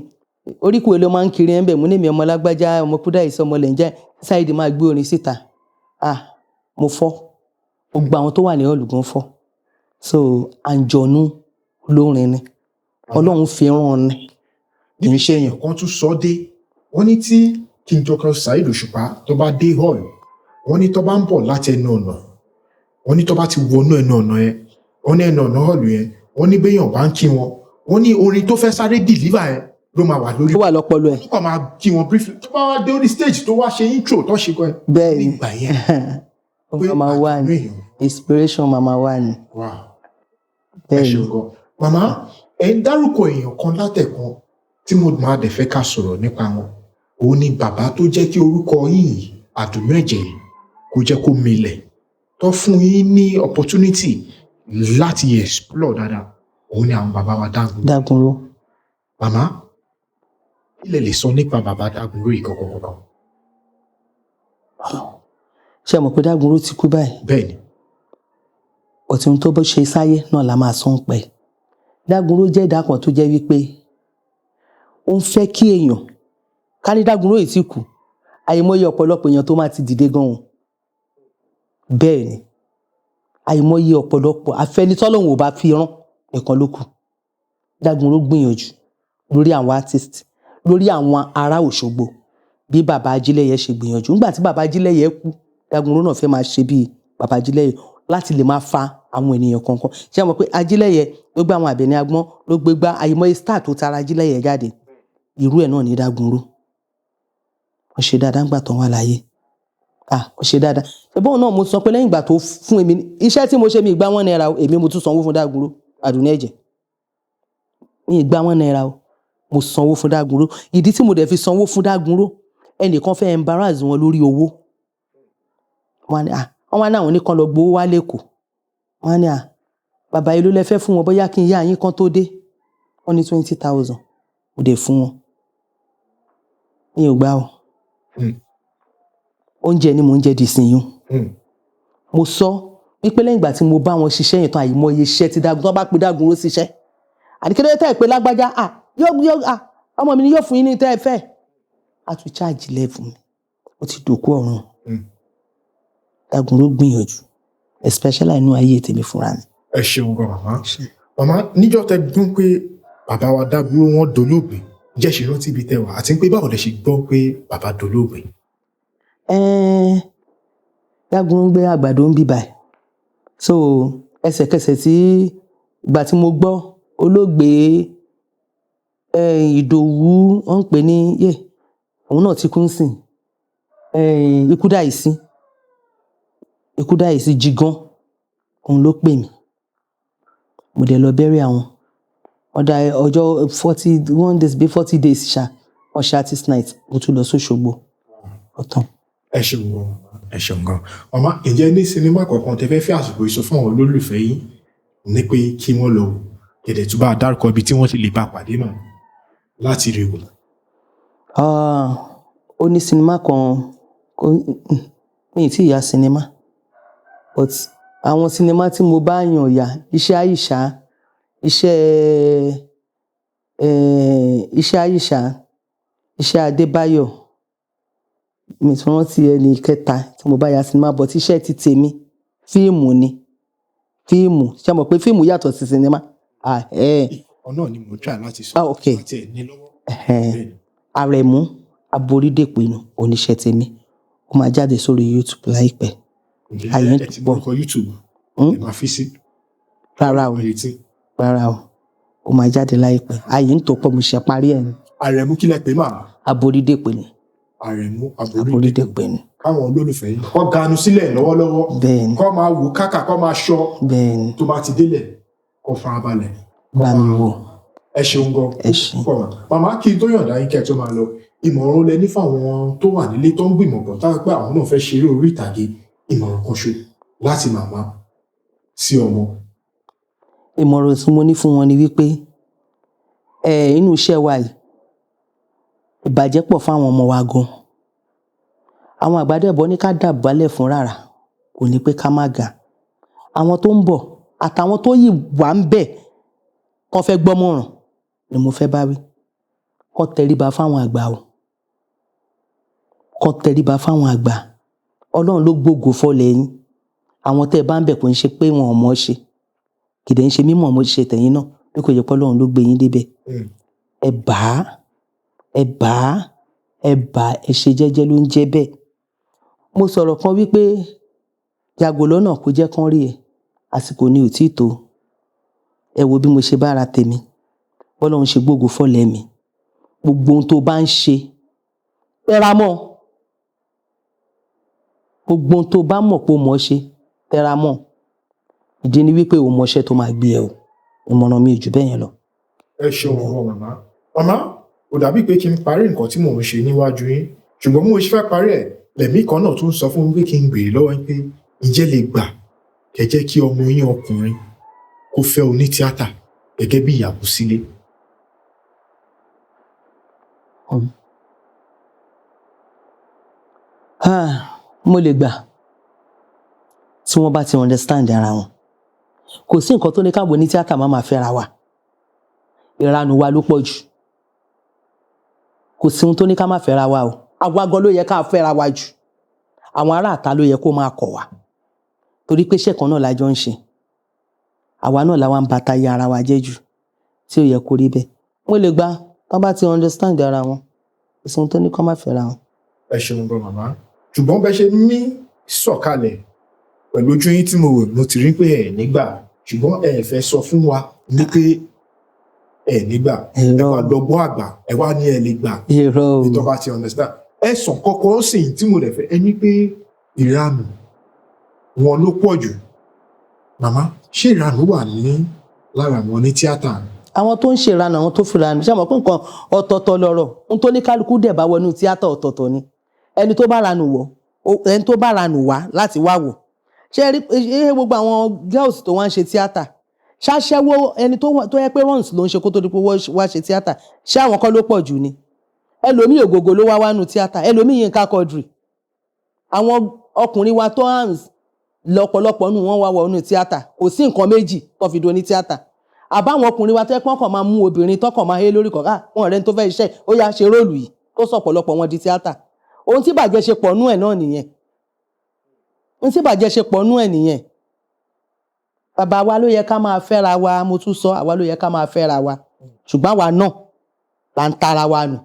oríkùú ló máa ń kiri ẹ̀ ń bẹ̀ mú ní mi ọmọ lágbájá ọmọ Kúdáìsí ọmọ lẹ́njẹ́ Saheed máa gbé orin síta mo fọ́ gbogbo àwọn tó wà ní ọ̀lùgún fọ́ so àǹjọ̀nú lórin ni Ọlọ́run fi rán ni kì í ṣe èèyàn. kan tún sọ dé wọ́n ní tí King Dr. Saheed Òṣùpá tó bá dé hall wọ́n ní tó bá ń bọ̀ láti ẹnu ọ̀nà wọ́n ní tó bá ti wọnú ẹnu ọ̀nà yẹn wọ́n ní ẹnu ọ̀nà hall yẹn wọ́n ní béèyàn bá ń kí wọn wọ́n ní orin tó fẹ́ sáré deliver yẹn ló máa wà lórí. tó wà lọ́pọlọ ẹ̀. wọ́n kàn máa kí wọn briefly tó bá wá dé orí stage tó wá ṣe intro tó ṣe gan. bẹ́ẹ̀ ni nígbà yẹn mama wa ni inspiration mama wa ni. ẹ ṣe gan màmá ẹ ń dárúkọ èèyàn kan látẹ̀kan tí mo máa dẹ̀ fẹ́ ká sọ̀rọ̀ nípa wọn òun ni bàbá tó jẹ́ kí orúkọ yìí Àdùnní Ẹ̀jẹ̀ kó jẹ́ kó milẹ̀ tó fún yín ní opportunity láti explore dáadáa òun ni àwọn bàbá wa Dágunró. Màmá ilẹ̀ lè sọ nípa bàbá Dágunró yìí kọ̀ọ̀kan. ṣé mo pé Dágunró ti kú báyìí. bẹ́ẹ̀ni. ọ̀tún tó bó ṣe sáyé náà la máa sọ ń pẹ́. Dágunró jẹ́ ìdá kan tó jẹ́ wípé ó ń fẹ́ kí èèyàn ká ní Dágunró yìí ti kú àìmọye ọ̀pọ̀lọpọ̀ èèyàn tó máa ti dìde gan-an bẹ́ẹ̀ ni àìmọye ọ̀pọ̀lọpọ̀ afẹ́nitọ́lọ́hún ò bá fi rán nìkan ló kù. Dágunró gbìyànjú lórí àwọn artist lórí àwọn ará Òṣogbo bí bàbá Ajílẹ̀yẹ ṣe gbìyànjú nígbà tí bàbá Ajílẹ̀yẹ kú Dágunró náà fẹ́ máa ṣe bí bàbá Ajílẹ̀yẹ láti lè máa fa àwọn ènìyàn kankan ṣé ẹ mọ̀ pé Ajílẹ̀yẹ ló gbé àwọn Àbẹ̀ní Agbọ́n ló gbé gbá àìmọye star tó tara Ajílẹ̀yẹ jáde irú ẹ̀ náà ní Dágunró wọ́n ṣe dáadáa nígbà tó wà láyé wọ́n ṣe dáadáa ṣùgbọ́n náà mo sọ pé lẹ́yìn ìgbà tó fún èmi iṣẹ́ tí mo ṣe mi ìgbà wọn náírà èmi mo tún sanwó fún Dágunró Àdùnní Ẹ̀jẹ̀ mi ìgbà wọn náírà mo sanwó fún Dágunró ìdí tí mo dẹ̀ fi sanwó fún Dágunró ẹnìkan fẹ́ embarrass wọn lórí owó wọ́n wá ní àwọn oníkan lọ gbowó wá lẹ́kọ̀ọ́ wọ́n ní bàbá yìí ló lẹ fẹ́ fún wọn bóyá kí n yá yín kan tó dé wọ́n ní 20,000 mo dẹ̀ fún wọn mi ò gbà o oúnjẹ ni mò ń jẹ dì sí yún mo sọ wípé lẹ́yìn ìgbà tí mo bá wọn ṣiṣẹ́ yẹn tán àìmọye iṣẹ́ tí Dágunró bá pe Dágunró síṣẹ́ àdìkẹ́lẹ́ tẹ́ ẹ̀ pé lágbájá ọmọ mi ni yóò fún yín ní tẹ́ ẹ fẹ́ a tún charge level mi ó ti dòkú ọ̀run Dágunró gbìyànjú especially inú ayé tèmi fúnra mi. ẹ ṣeun gan màmá níjọ́ tẹ́ gbọ́ pé bàbá wa Dágunró wọn dolóògbé jẹ́ ṣe rántí ibi tẹ́ wà àti pé báwo lẹ ṣe gbọ́ pé bàbá dolóògbé. Dágunró ń gbé Àgbàdo ń bí báyìí so ẹsẹ̀kẹsẹ̀ tí ìgbà tí mo gbọ́ olóògbé Ìdòwú wọ́n ń pè ní òun náà ti kú ń sìn Ikúdáìsí Jígan òun ló pè mí mo dẹ̀ lọ bẹ́rẹ̀ àwọn wọ́n dá ọjọ́ 41 days bí 40 days ṣá wọ́n ṣe artist night mo tún lọ sóṣogbo ọ̀tàn. ẹ ṣeun gan màmá ǹjẹ́ ní sinimá kọ̀ọ̀kan tẹ́ fẹ́ fi àsìkò ìsọ fún àwọn olólùfẹ́ yín ní pé kí wọ́n lọ gẹ̀dẹ̀ tó bá dárúkọ ibi tí wọ́n ti lè bá pàdé náà láti rí wò. ó ní sinimá kan mi ì tí ì ya sinimá but àwọn sinimá tí mo bá yàn yà iṣẹ́ Àyìṣà iṣẹ́ Àyìṣà iṣẹ́ Adébáyọ̀ mi tún rántí ẹni kẹta tí mo bá ya sinimá but iṣẹ́ ti tèmi fíìmù ni ṣé mọ̀ pé fíìmù yàtọ̀ sí sinimá. ọ̀nà ni mo try láti sọ àti ẹ̀ ní lọ́wọ́. Àrẹ̀mú Aborídèpinnu oníṣẹ́ tèmi ó máa jáde sórí YouTube láìpẹ́. àyè ẹ ti bọ̀rùkọ YouTube ẹ máa fi sí. rárá o ó máa jáde láìpẹ́ àyè ń tó pọ̀ mo ṣe parí ẹ̀ ni. Àrẹ̀mú kílẹ̀ pé màá. Aborídèpinnu. Àrẹ̀mú Aborídèpinnu. káwọn olólùfẹ́ yìí kọ́ ganu sílẹ̀ lọ́wọ́lọ́wọ́. bẹ́ẹ̀ni. kọ́ máa wò káàkà kọ́ máa ṣọ́. bẹ́ẹ̀ni. tó bá ti délẹ̀ kọ́ farabalẹ̀. bá mi wò. ẹ ṣeun gan. ẹ ṣe. màmá kí n tó yọ̀ǹda yín kẹ́ ẹ tó máa lọ ìmọ̀ràn lẹ ní fáwọn tó wà nílé tó ń gbìmọ̀ pọ̀ táwọn pé àwọn náà fẹ́ ṣeré orí ìtàgé ìmọ̀ràn kan ṣo láti màmá sí ọmọ. ìmọ̀ràn tí mo ní fún wọn ni wípé inú iṣẹ́ wa yìí ìbàjẹ́ pọ̀ fáwọn ọmọ wa gan. Àwọn àgbàdẹ̀bọ ní ká dàbálẹ̀ fún rárá kò ní pé ká má ga. Àwọn tó ń bọ̀ àtàwọn tó yìí wà ń bẹ̀ kán fẹ́ gbọ́mọ̀ràn ni mo fẹ́ bá wí. Kán tẹríba fáwọn àgbà o. Kán tẹríba fáwọn àgbà. Ọlọ́run ló gbógo fọ́lẹ̀ yín. Àwọn tẹ́ ẹ bá ń bẹ̀ kò ń ṣe pé wọn ò mọ̀ ṣe. Kì dẹ̀ ń ṣe mímọ̀ mo ṣe tẹ̀yìn náà bí kò yẹ pé Ọlọ́run ló gbé yín débẹ̀. Ẹ bà á, ẹ bà á, ẹ bà á, ẹ ṣe jẹ́jẹ́ ló ń jẹ́ bẹ́ẹ̀. Mo sọ̀rọ̀ kan wípé yàgò lọ́nà kó jẹ́ kán rí ẹ, àsìkò ni ò tí tó. Ẹ wo bí mo ṣe bára tèmi, bọ́lọ́run ṣe gbógo fọ́lẹ̀ mi. Gbogbo ohun tó bá ń ṣe, tẹra mọ́. Gbogbo ohun tó bá mọ̀ pé o mọ̀ ṣe, tẹra mọ́. Ìdí ni wípé o mọṣẹ́ tó máa gbé ẹ o. Ìmọ̀ràn mi ò jù bẹ́ẹ̀ yẹn lọ. Ẹ ṣeun ọ̀rọ̀ màmá. Màmá, ó dàbí pé kí n parí nǹkan tí mò ń ṣe níwájú yín, ṣùgbọ́n mo ṣe fẹ́ parí ẹ̀ lẹ̀mí kan náà tún sọ fún mi pé kí n béèrè lọ́wọ́ yín pé ǹjẹ́ lè gbà kẹ́ jẹ́ kí ọmọ yín ọkùnrin kó fẹ́ onítíátà gẹ́gẹ́ bí ìyàwó sílé. Mo lè gbà tí wọ́n bá ti understand ara wọn. Kò sí nǹkan tó ní káàbọ̀ ní tíátà máa fẹ́ra wa. Ìranù wa ló pọ̀ jù. Kò sí ohun tó ní ká má fẹ́ra wa o. Àwa gan ló yẹ ká fẹ́ra wa jù. Àwọn ará àta ló yẹ kó máa kọ̀ wá. Torí pé iṣẹ́ kan náà la jọ ń ṣe. Àwa náà la wá ń ba táyé ara wa jẹ́ jù tí ò yẹ kó rí bẹ́ẹ̀. Mo lè gbà tán bá ti understand ara wọn. Kò sí ohun tó ní ká má fẹ́ra wọn. Ẹ ṣeun gan màmá. Ṣùgbọ́n bẹ́ ṣe mí sọ̀kalẹ̀ pẹ̀lú ojú yín tí mo wò mo ti rí pé ẹ̀ nígbà, ṣùgbọ́n ẹ fẹ́ sọ fún wa ní pé ẹ̀ nígbà. Ẹ wá dọ́gbọ́n àgbà, ẹ wá ní ẹ lè gbà. Irọ́ o. Tó bá ti understand. Ẹ sàn kọ́kọ́ sì tí mo lè fẹ́ ẹ ní pé ìranù wọn ló pọ̀ jù. Màmá, ṣé ìranù wà ní lára àwọn ní tíátà? Àwọn tó ń ṣe ìranù, àwọn tó fi ìranù, ṣé àmọ́ pé nǹkan ọ̀tọ̀ọ̀tọ̀ lọ̀rọ̀. Ohun tó ní kálukú dẹ̀ bá wọnú tíátà ọ̀tọ̀ọ̀tọ̀ ni. Ẹni tó bá ranù wọ̀, ẹni tó bá ranù wá láti wá wò. Ṣé rí gbogbo àwọn girls tó wá ń ṣe tíátà? Ṣáṣẹ́wó ẹni tó yẹ pé runs ló ń ṣe kó tó di pé wá ṣe tíátà. Ṣé àwọn kan ló pọ̀ jù ni? Ẹlòmíì Ògògó ló wá wánú tíátà. Ẹlòmíì Yínká Quadri. Àwọn ọkùnrin wa tó hands lọ́pọ̀lọpọ̀ nù wọ́n wá wọnú tíátà. Kò sí nǹkan méjì tó fi do ní tíátà. Àbáwọn ọkùnrin wa tó yẹ pé wọ́n kàn máa mú obìnrin tó kàn máa hé lórí kọ̀ọ̀ká. Wọ́n rẹ̀ ń tó fẹ́ iṣẹ́ ó yá ṣe róòlù yìí tó sọ ọ̀pọ̀lọpọ̀ wọn di tíátà. Ohun tí bàjẹ́ ṣe pọ̀ nú ẹ̀ náà nìyẹn. Ohun tí bàjẹ́ ṣe pọ̀ nú ẹ̀ nìyẹn. Bàbá wa ló yẹ ká máa fẹ́ra wa, mo tún sọ àwa ló yẹ ká máa fẹ́ra wa. Ṣùgbọ́n àwa náà là ń tara wa nù.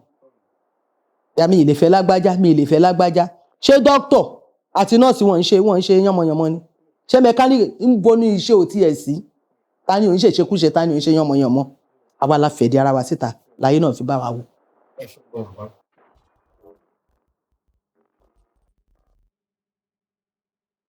Ya mi ì lè fẹ́ lágbájá, mi ì lè fẹ́ lágbájá. Ṣé dókítọ̀ àti nọ́ọ̀sì wọ́n ń ṣe yánmọ̀yánmọ́ ni? Ṣé mẹkáníìkì ń bo ní iṣẹ́ ò tiẹ̀ sí? Ta ni ò ń ṣe ìṣekúṣe, ta ni ò ń ṣe yánmọ̀yánmọ́? Àwa la fẹ̀dí ara wa síta, láyé náà fi bá wa wò.